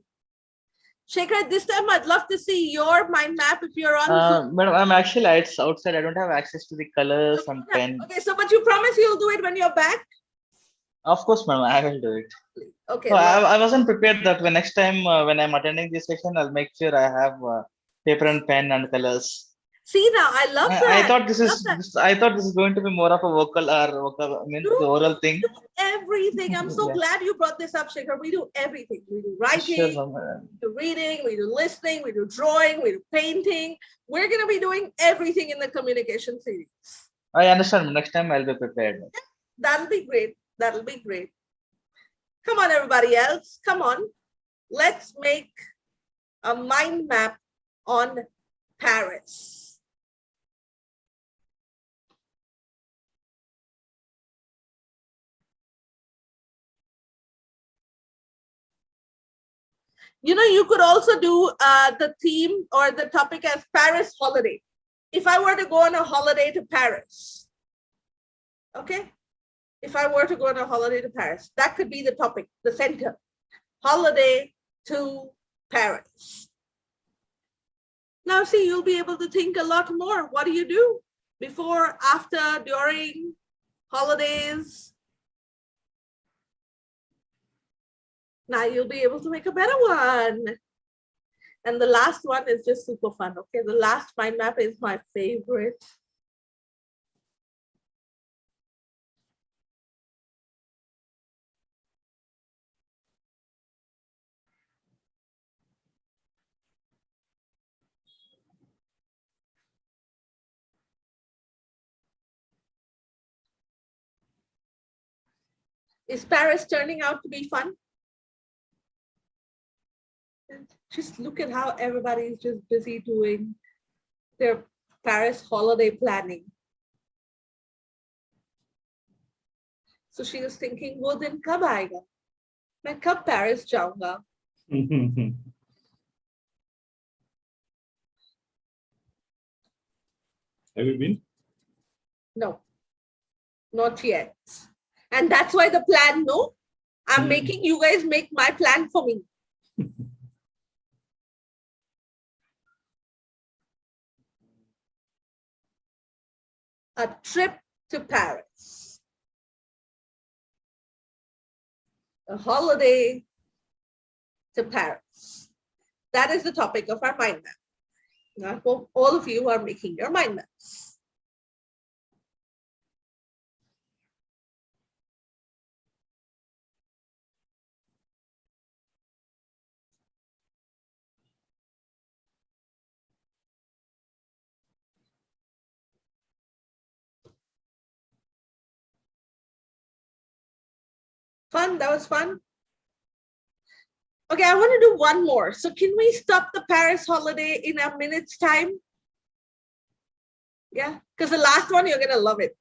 Shekhar, this time I'd love to see your mind map if you're on Zoom. But I'm actually outside. I don't have access to the colors and pen. Okay, so but you promise you'll do it when you're back? Of course, ma'am, I will do it. Okay. So I wasn't prepared that next time when I'm attending this session, I'll make sure I have paper and pen and colors. See now, I love that. I thought this Love is that. I thought this is going to be more of a vocal I mean the oral thing. We do everything. I'm so Yeah. glad you brought this up, Shekhar. We do everything. We do writing, Sure, we do reading, we do listening, we do drawing, we do painting. We're going to be doing everything in the communication series. I understand. Next time I'll be prepared. That'll be great. That'll be great. Come on, everybody else. Come on. Let's make a mind map on Paris. You know, you could also do the theme or the topic as Paris holiday. If I were to go on a holiday to Paris, okay? If I were to go on a holiday to Paris, that could be the topic, the center. Holiday to Paris. Now, see, you'll be able to think a lot more. What do you do before, after, during holidays? Now you'll be able to make a better one. And the last one is just super fun. Okay, the last mind map is my favorite. Is Paris turning out to be fun? Just look at how everybody is just busy doing their Paris holiday planning. So she was thinking, वो दिन कब आएगा? मैं कब Paris जाऊंगा? Have you been? No, not yet. And that's why the plan, no, I'm making you guys make my plan for me. A trip to Paris. A holiday to Paris. That is the topic of our mind map. I hope all of you are making your mind maps. Fun, that was fun. Okay, I want to do one more. So can we stop the Paris holiday in a minute's time? Yeah, because the last one, you're gonna love it.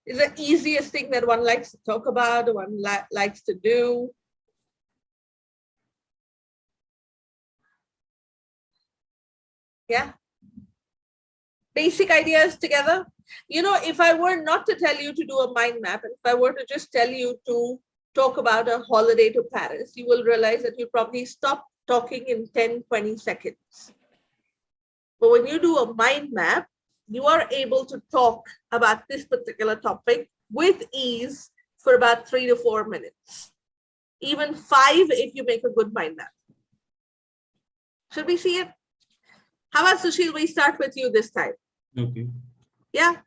It's the easiest thing that one likes to talk about, one likes to do. Yeah. Basic ideas together. You know, if I were not to tell you to do a mind map, and if I were to just tell you to talk about a holiday to Paris, you will realize that you probably stop talking in 10, 20 seconds. But when you do a mind map, you are able to talk about this particular topic with ease for about 3 to 4 minutes. Even 5 if you make a good mind map. Should we see it? How about Sushil, we start with you this time. Okay. Yeah,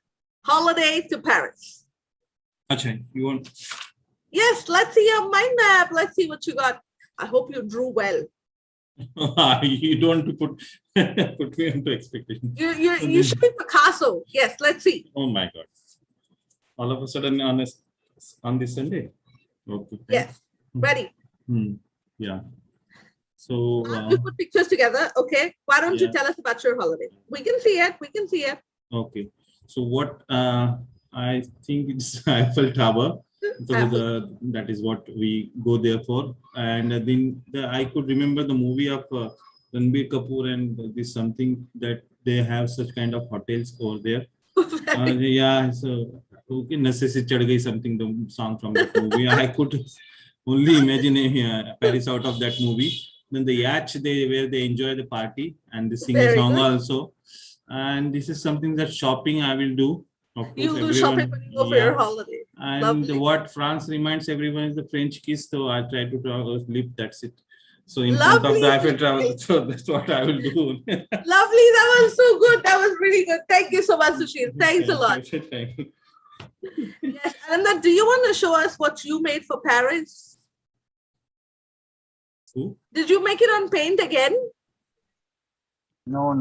holiday to Paris. Achha, you want? Yes, let's see your mind map. Let's see what you got. I hope you drew well. You don't put put me into expectation. You should be Picasso. Yes, let's see. Oh my God! All of a sudden on this Sunday. Okay. Yes, ready. Yeah. So You put pictures together. Okay. Why don't you yeah. tell us about your holiday? We can see it. We can see it. Okay. So what I think it's Eiffel Tower. So that is what we go there for. And then I could remember the movie of Ranbir Kapoor, and this something that they have such kind of hotels over there. Yeah. So okay, Nassi Chad Gayi, something, the song from that movie. I could only imagine Paris out of that movie. Then the yacht where they enjoy the party and they sing a song also. And this is something that shopping I will do. Of course, you do shopping when you go for your holiday. And Lovely. what France reminds everyone is the French kiss. So I try to lip, that's it. So in front of Lovely. the Eiffel Tower, so that's what I will do. Lovely. That was so good. That was really good. Thank you so much, Sushil. Thanks a lot. Thank you. Yes. Ananda, do you want to show us what you made for Paris? Who? Did you make it on paint again? No.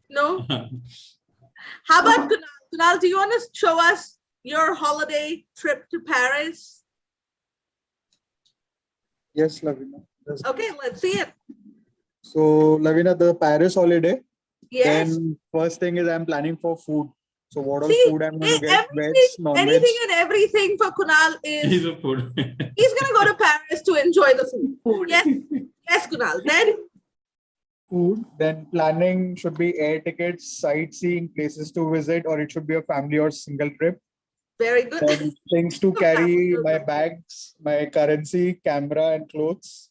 No? How about Kunal? Kunal, do you want to show us your holiday trip to Paris? Yes, Lavina. Yes. Okay, let's see it. So, Lavina, the Paris holiday. Yes. Then first thing is I'm planning for food. So what all See, food I'm going to get? Veg, everything, non-veg. anything and everything for Kunal He's is a food. he's going to go to Paris to enjoy the food. Yes, yes, Kunal. Then Food. Then planning should be air tickets, sightseeing, places to visit, or it should be a family or single trip. very good. Then things to carry, my bags, my currency, camera, and clothes.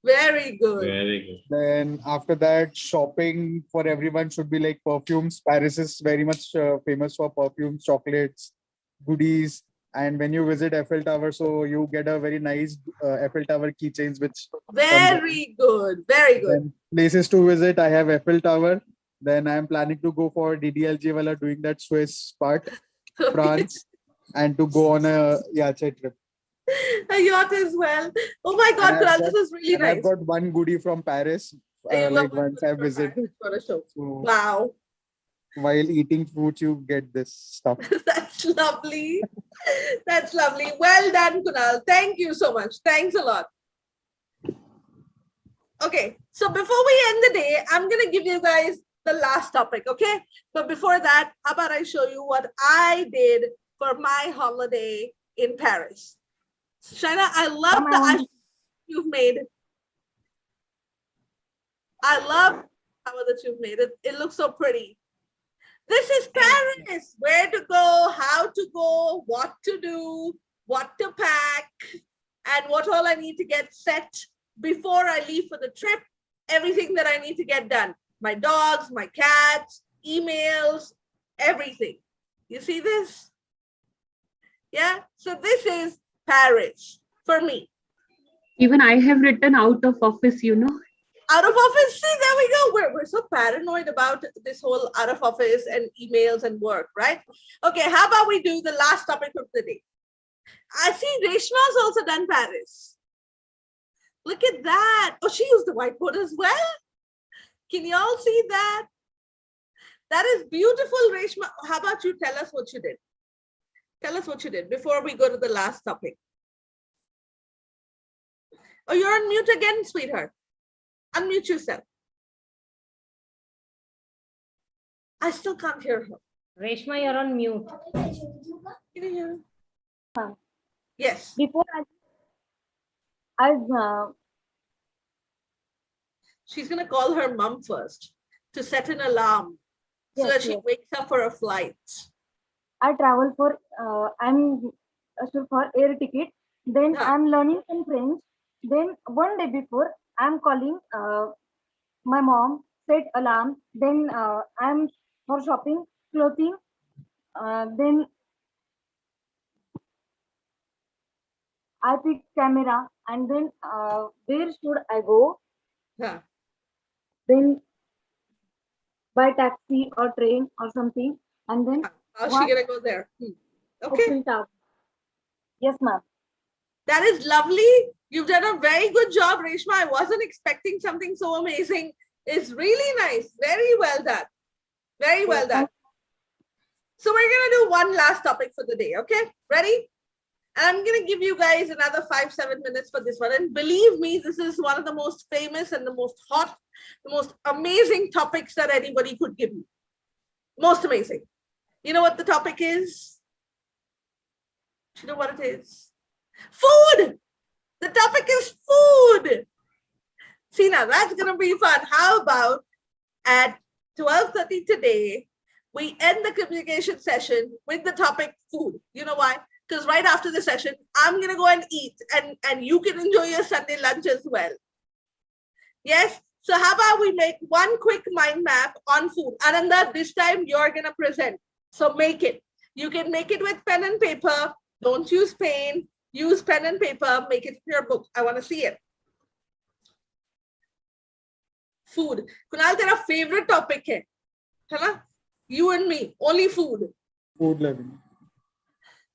Very good. Very good. Then after that, shopping for everyone should be like perfumes. Paris is very much famous for perfumes, chocolates, goodies. And when you visit Eiffel Tower, so you get a very nice Eiffel Tower keychains, which Very good. Very good. then places to visit. I have Eiffel Tower. Then I am planning to go for DDLG while doing that Swiss part, France, and to go on a yacht trip. A yacht as well. Oh my God, And I've Kunal, got- this is really And nice. I've got one goodie from Paris. You love Like when once you I go to Paris visited. for a show. So Wow, while eating food, you get this stuff. that's lovely. That's lovely. Well done, Kunal. Thank you so much. Thanks a lot. Okay, so before we end the day, I'm going to give you guys the last topic, okay? But before that, how about I show you what I did for my holiday in Paris? Shaina, I love the eyeshadow you've made. I love how that you've made it. It looks so pretty. This is Paris. Where to go, how to go, what to do, what to pack, and what all I need to get set before I leave for the trip. Everything that I need to get done. My dogs, my cats, emails, everything. You see this? Yeah. So this is Paris for me. Even I have written out of office, you know. Out of office, see, there we go. We're so paranoid about this whole out of office and emails and work, right? Okay, how about we do the last topic of the day? I see Reshma's also done Paris. Look at that. Oh, she used the whiteboard as well. Can you all see that? That is beautiful, Reshma. How about you tell us what you did? Tell us what you did before we go to the last topic. Oh, you're on mute again, sweetheart. Unmute yourself. I still can't hear her. Reshma, you're on mute. Can you hear her? Yes. Before I She's going to call her mom first to set an alarm so Yes, that she yes. wakes up for a flight. I travel for I'm sure for air ticket. Then Yeah. I'm learning some French. Then one day before I'm calling my mom, set alarm. Then I'm for shopping clothing. Then I pick camera and then where should I go? Yeah. Then by taxi or train or something. And then How's What? she going to go there? Okay. Eiffel Tower. Yes, ma'am. That is lovely. You've done a very good job, Reshma. I wasn't expecting something so amazing. It's really nice. Very well done. Very well done. So we're going to do one last topic for the day. Okay, ready? And I'm going to give you guys another 5-7 minutes for this one. And believe me, this is one of the most famous and the most hot, the most amazing topics that anybody could give you. Most amazing. You know what the topic is? Do you know what it is? Food. The topic is food. See, now that's going to be fun. How about at 12:30 today, we end the communication session with the topic food. You know why? Because right after the session, I'm going to go and eat and you can enjoy your Sunday lunch as well. Yes? So how about we make one quick mind map on food? Ananda, this time you're going to present. So make it. You can make it with pen and paper. Don't use paint. Use pen and paper. Make it in your book. I want to see it. food. Kunal, tera favorite topic hai na? You and me, only food. Food Lavina.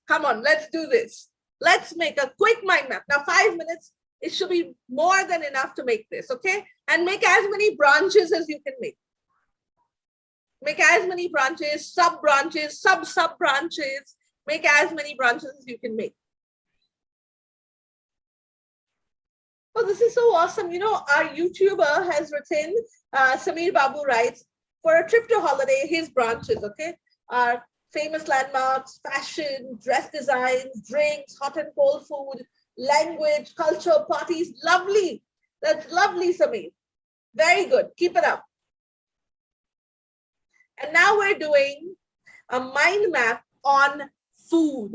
Come on, let's do this. Let's make a quick mind map. Now, 5 minutes, it should be more than enough to make this, okay? And make as many branches as you can make. Make as many branches, sub-branches, sub-sub-branches. Make as many branches as you can make. Oh, this is so awesome. You know, our YouTuber has written, Samir Babu writes, for a trip to holiday, his branches, okay? Are famous landmarks, fashion, dress designs, drinks, hot and cold food, language, culture, parties. Lovely. That's lovely, Samir. Very good. Keep it up. And now we're doing a mind map on food.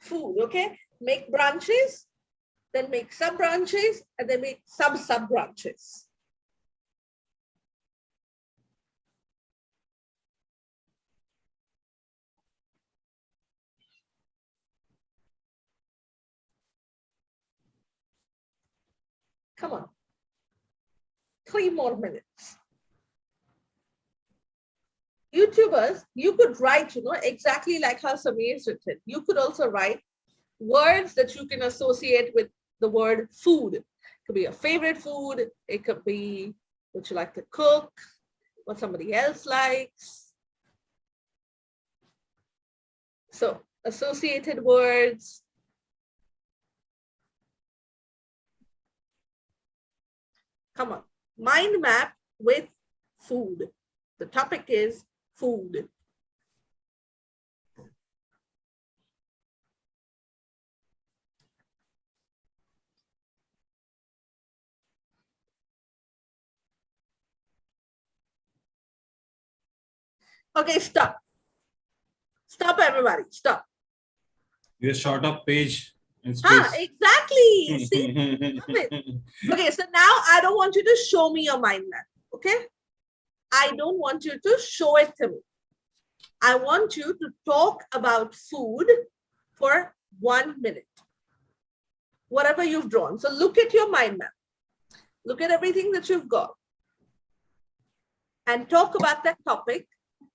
Food, okay? Make branches, then make sub-branches, and then make sub-sub-branches. Come on. 3 more minutes. YouTubers, you could write, you know, exactly like how Samir's written. You could also write words that you can associate with the word food. It could be a favorite food. It could be what you like to cook, what somebody else likes. So associated words. Come on, mind map with food. The topic is food. Okay, stop. Stop, everybody. Stop. You're short of page and space. Exactly. See? Love it. Okay, so now I don't want you to show me your mind map. Okay? I don't want you to show it to me. I want you to talk about food for 1 minute. Whatever you've drawn. So look at your mind map. Look at everything that you've got. And talk about that topic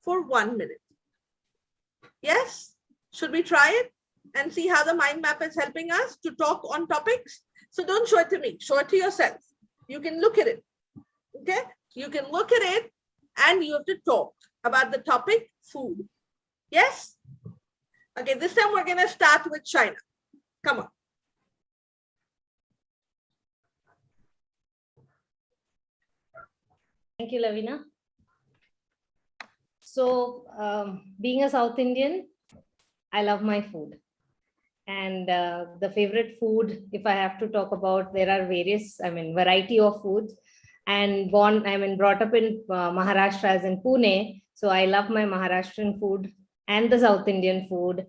for 1 minute. Yes? Should we try it and see how the mind map is helping us to talk on topics? So don't show it to me. Show it to yourself. You can look at it. Okay? You can look at it and you have to talk about the topic food. Yes? Okay, this time we're going to start with China. Come on. Thank you, Lavina. So being a South Indian, I love my food. And the favorite food, if I have to talk about, there are various, variety of foods. And brought up in Maharashtra, as in Pune. So I love my Maharashtrian food and the South Indian food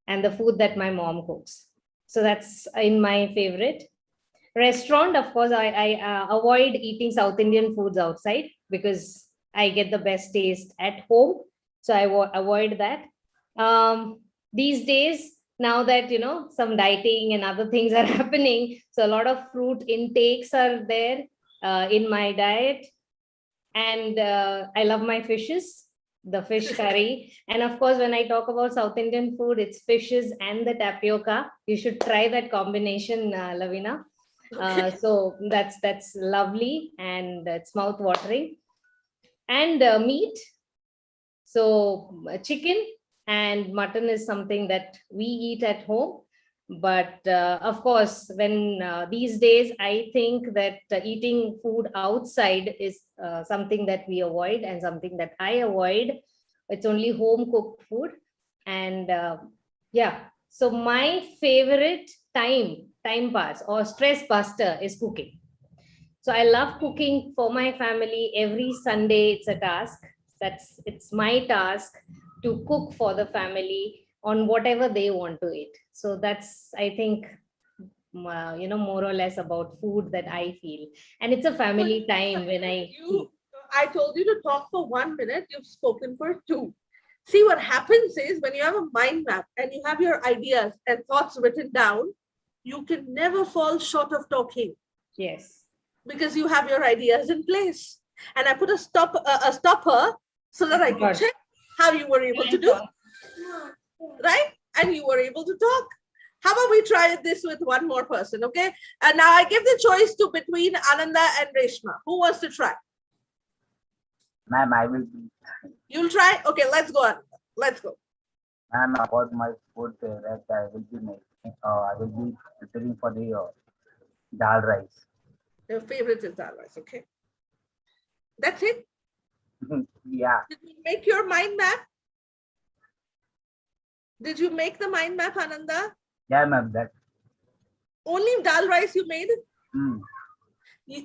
and the food that my mom cooks. So that's in my favorite. Restaurant, of course, I avoid eating South Indian foods outside because I get the best taste at home. So I avoid that. These days, now that, some dieting and other things are happening, so a lot of fruit intakes are there in my diet. And I love my fishes, the fish curry. And of course, when I talk about South Indian food, it's fishes and the tapioca. You should try that combination, Lavina. So that's lovely and it's mouth watering. And meat. So chicken and mutton is something that we eat at home. But of course, when these days, I think that eating food outside is something that we avoid and something that I avoid. It's only home cooked food. And yeah, so my favorite time pass or stress buster is cooking. So I love cooking for my family. Every Sunday, it's a task. It's my task to cook for the family on whatever they want to eat. So that's, I think, more or less about food that I feel. And it's a family time when I told you to talk for 1 minute, you've spoken for 2. See, what happens is when you have a mind map and you have your ideas and thoughts written down, you can never fall short of talking. Yes. Because you have your ideas in place. And I put a stopper so that I can check how you were able to do it. Right? And you were able to talk. How about we try this with one more person, okay? And now I give the choice to between Ananda and Reshma. Who wants to try? Ma'am, I will be. You'll try? Okay, let's go on. Let's go. Ma'am, about my food that I will be making, I will be preparing for the dal rice. Your favorite is dal rice, okay? That's it? Yeah. Did you make your mind map? Did you make the mind map, Ananda? Yeah, ma'am. That. Only dal rice you made?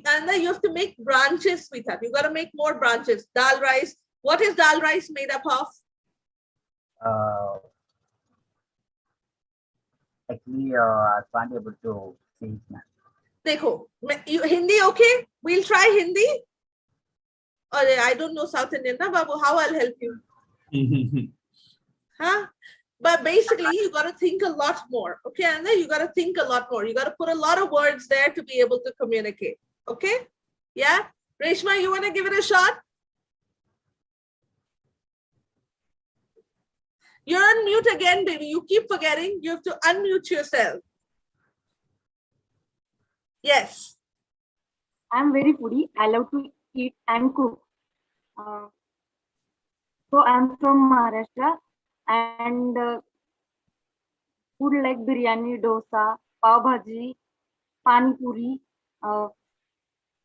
Ananda, you have to make branches, sweetheart. You got to make more branches. Dal rice. What is dal rice made up of? Actually, I can't able to say it, ma'am. Dekho, Hindi okay? We'll try Hindi. Or I don't know South Indian, na, Babu. How I'll help you? Huh? But basically, you got to think a lot more. Okay, and then you got to think a lot more. You got to put a lot of words there to be able to communicate. Okay? Yeah? Reshma, you want to give it a shot? You're on mute again, baby. You keep forgetting. You have to unmute yourself. Yes. I'm very foodie. I love to eat and cook. So I'm from Maharashtra, and food like biryani, dosa, pav bhaji, pani puri.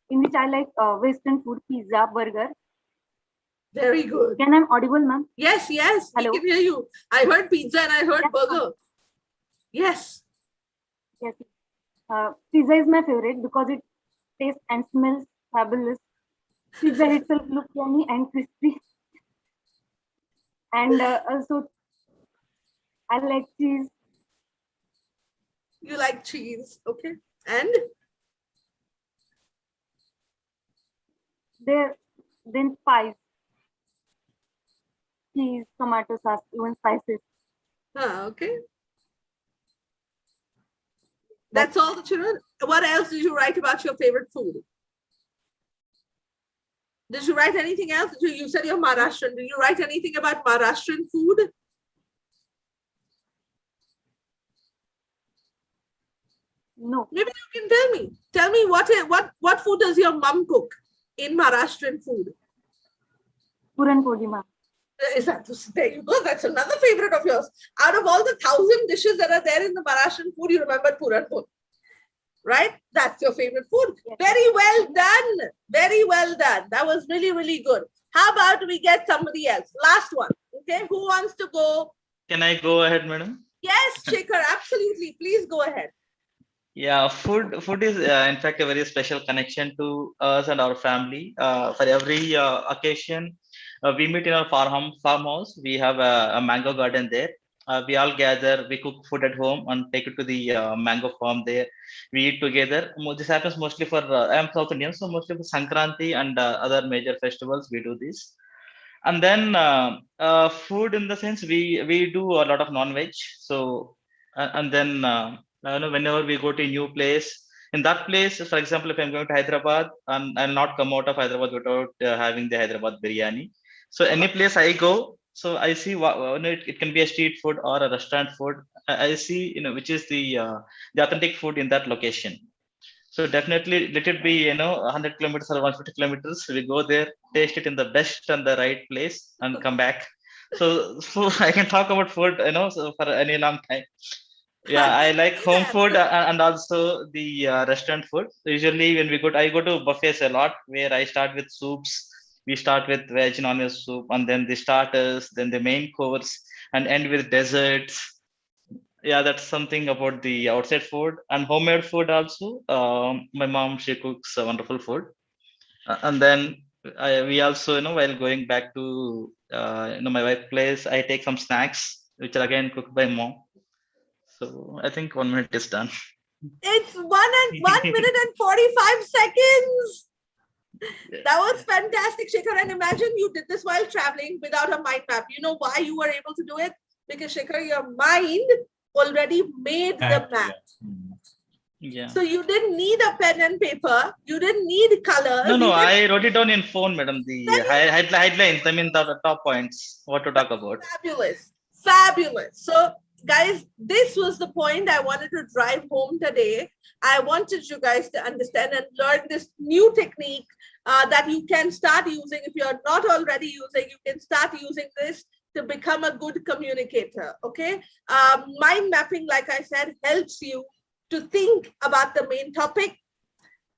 In which I like Western food, pizza, burger. Very good. Can I audible, ma'am? Yes, yes. Hello? We can hear you. I heard pizza and I heard burger. Yes. Yes. Pizza is my favorite because it tastes and smells fabulous. Pizza itself looks yummy and crispy. And also, I like cheese. You like cheese, okay? And? Then spice. Cheese, tomato sauce, even spices. Okay. That's all the children. What else did you write about your favorite food? Did you write anything else? You said you're Maharashtrian. Did you write anything about Maharashtrian food? No. Maybe you can tell me. Tell me what food does your mom cook in Maharashtrian food? Puran poli, ma'am. Is that, there you go. That's another favorite of yours. Out of all the 1,000 dishes that are there in the Maharashtrian food, you remember Puran poli. Right? That's your favorite food. Yes. Very well done. Very well done. That was really, really good. How about we get somebody else? Last one. Okay. Who wants to go? Can I go ahead, madam? Yes, Shekhar. Absolutely. Please go ahead. Yeah, food is in fact a very special connection to us and our family. For every occasion, we meet in our farmhouse. We have a mango garden there. We all gather, we cook food at home and take it to the mango farm there. We eat together. This happens mostly for, I am South Indian, so mostly for Sankranti and other major festivals, we do this. And then food in the sense, we do a lot of non-veg. So, and then whenever we go to a new place, in that place, for example, if I'm going to Hyderabad, I'll not come out of Hyderabad without having the Hyderabad biryani. So any place I go, so I see it can be a street food or a restaurant food. I see which is the authentic food in that location. So definitely let it be 100 kilometers or 150 kilometers. We go there, taste it in the best and the right place, and come back. So I can talk about food so for any long time. Yeah, I like home food and also the restaurant food. Usually when I go to buffets a lot, where I start with soups. We start with veg, non-veg soup, and then the starters, then the main course, and end with desserts. Yeah, that's something about the outside food and homemade food also. My mom, she cooks wonderful food. And then we also, while going back to my wife's place, I take some snacks. which are again cooked by mom. So I think 1 minute is done. It's 1 minute and 45 seconds. That was fantastic, Shekhar. And imagine you did this while traveling without a mind map. You know why you were able to do it? Because Shekhar, your mind already made the map. Yeah. So you didn't need a pen and paper. You didn't need colors. No, I wrote it down in phone, madam. The headlines, I mean the top points, what to talk about. Fabulous. Fabulous. So guys, this was the point I wanted to drive home today. I wanted you guys to understand and learn this new technique that you can start using. If you're not already using, you can start using this to become a good communicator. Okay. Mind mapping, like I said, helps you to think about the main topic,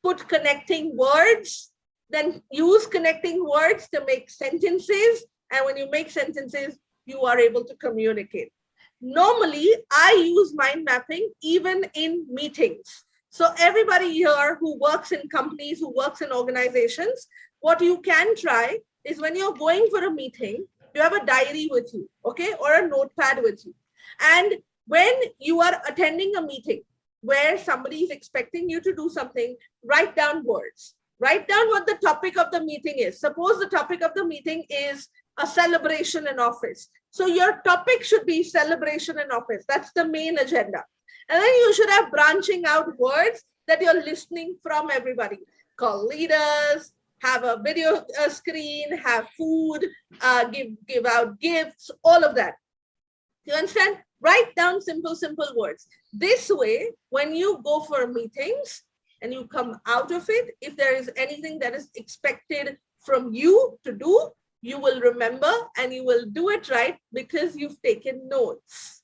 put connecting words, then use connecting words to make sentences. And when you make sentences, you are able to communicate. Normally, I use mind mapping even in meetings. So everybody here who works in companies, who works in organizations, what you can try is when you're going for a meeting, you have a diary with you, okay, or a notepad with you. And when you are attending a meeting where somebody is expecting you to do something, write down words. Write down what the topic of the meeting is. Suppose the topic of the meeting is a celebration in office. So your topic should be celebration in office. That's the main agenda. And then you should have branching out words that you're listening from everybody. Call leaders, have a video screen, have food, give out gifts, all of that. You understand? Write down simple words. This way, when you go for meetings and you come out of it, if there is anything that is expected from you to do, you will remember and you will do it right because you've taken notes.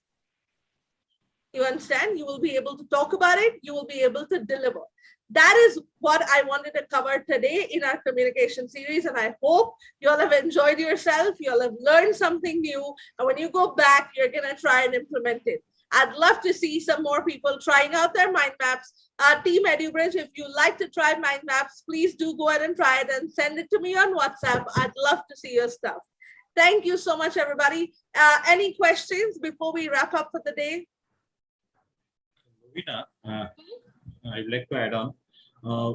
You understand? You will be able to talk about it. You will be able to deliver. That is what I wanted to cover today in our communication series. And I hope you all have enjoyed yourself. You all have learned something new. And when you go back, you're going to try and implement it. I'd love to see some more people trying out their mind maps. Team EduBridge, if you like to try mind maps, please do go ahead and try it and send it to me on WhatsApp. I'd love to see your stuff. Thank you so much, everybody. Any questions before we wrap up for the day? Lovina, I'd like to add on.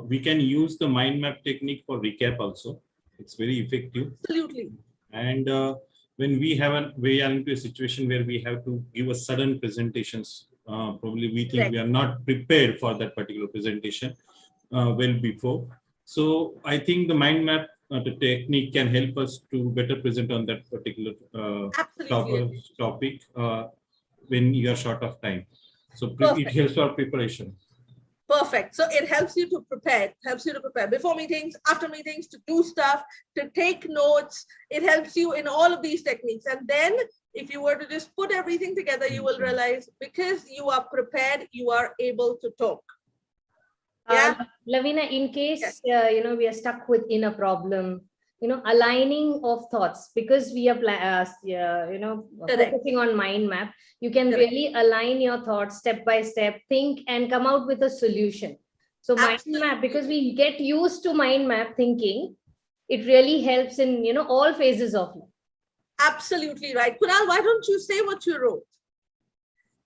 We can use the mind map technique for recap also. It's very effective. Absolutely. And when we are into a situation where we have to give a sudden presentations, probably we think we are not prepared for that particular presentation well before. So I think the mind map the technique can help us to better present on that particular topic when you are short of time. So it helps our preparation. Perfect. So it helps you to prepare, before meetings, after meetings, to do stuff, to take notes. It helps you in all of these techniques. And then if you were to just put everything together, you will realize because you are prepared, you are able to talk. Yeah. Lavina, in case, we are stuck within a problem, aligning of thoughts, because we are, focusing on mind map, you can really align your thoughts step by step, think and come out with a solution. So mind map, because we get used to mind map thinking, it really helps in, all phases of life. Absolutely right. Kunal, why don't you say what you wrote?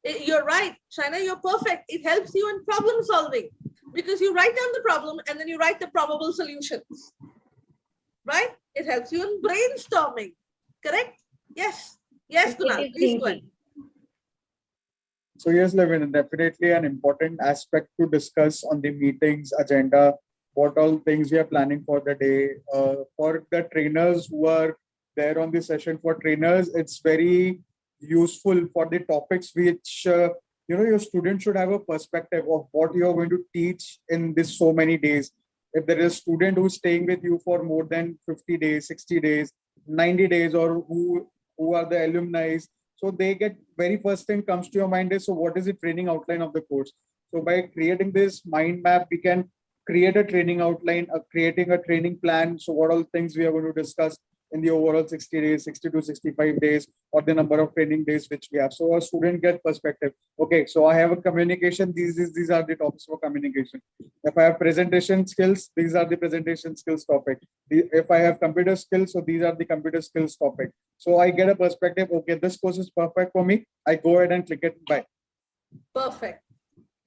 You're right, Shaina, you're perfect. It helps you in problem solving because you write down the problem and then you write the probable solutions. Right? It helps you in brainstorming. Correct? Yes. Yes, Kunal, please go ahead. So yes, Levin, definitely an important aspect to discuss on the meetings agenda, what all things we are planning for the day. For the trainers who are there on the session, for trainers, it's very useful for the topics which, your students should have a perspective of what you're going to teach in this so many days. If there is a student who's staying with you for more than 50 days, 60 days, 90 days, or who are the alumni, so they get very first thing comes to your mind is, so what is the training outline of the course? So by creating this mind map, we can create a training outline, creating a training plan. So what all things we are going to discuss in the overall 60 days, 60 to 65 days, or the number of training days which we have. So a student gets perspective. Okay, so I have a communication. These are the topics for communication. If I have presentation skills, these are the presentation skills topic. If I have computer skills, so these are the computer skills topic. So I get a perspective. Okay, this course is perfect for me. I go ahead and click it. Bye. Perfect.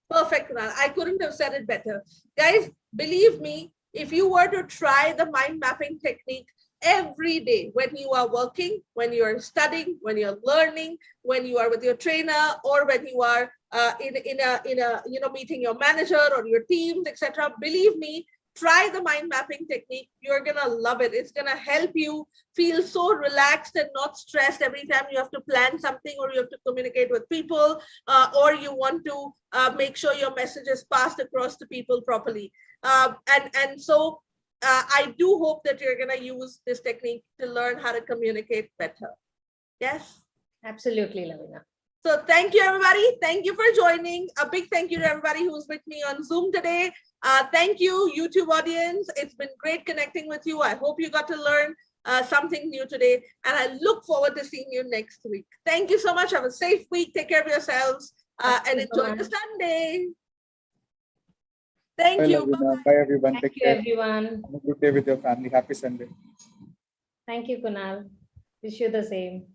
Perfect, Kunal. I couldn't have said it better. Guys, believe me, if you were to try the mind mapping technique every day, when you are working, when you are studying, when you're learning, when you are with your trainer, or when you are in a meeting your manager or your teams, etc. Believe me, try the mind mapping technique. You're gonna love it. It's gonna help you feel so relaxed and not stressed every time you have to plan something, or you have to communicate with people, or you want to make sure your message is passed across to people properly. So I do hope that you're gonna use this technique to learn how to communicate better. Yes? Absolutely, Lavina. So thank you, everybody. Thank you for joining. A big thank you to everybody who's with me on Zoom today. Thank you, YouTube audience. It's been great connecting with you. I hope you got to learn something new today, and I look forward to seeing you next week. Thank you so much. Have a safe week. Take care of yourselves and enjoy the Sunday. Thank you. Bye, bye everyone. Thank Take you, care. everyone. Have a good day with your family. Happy Sunday. Thank you, Kunal. Wish you the same.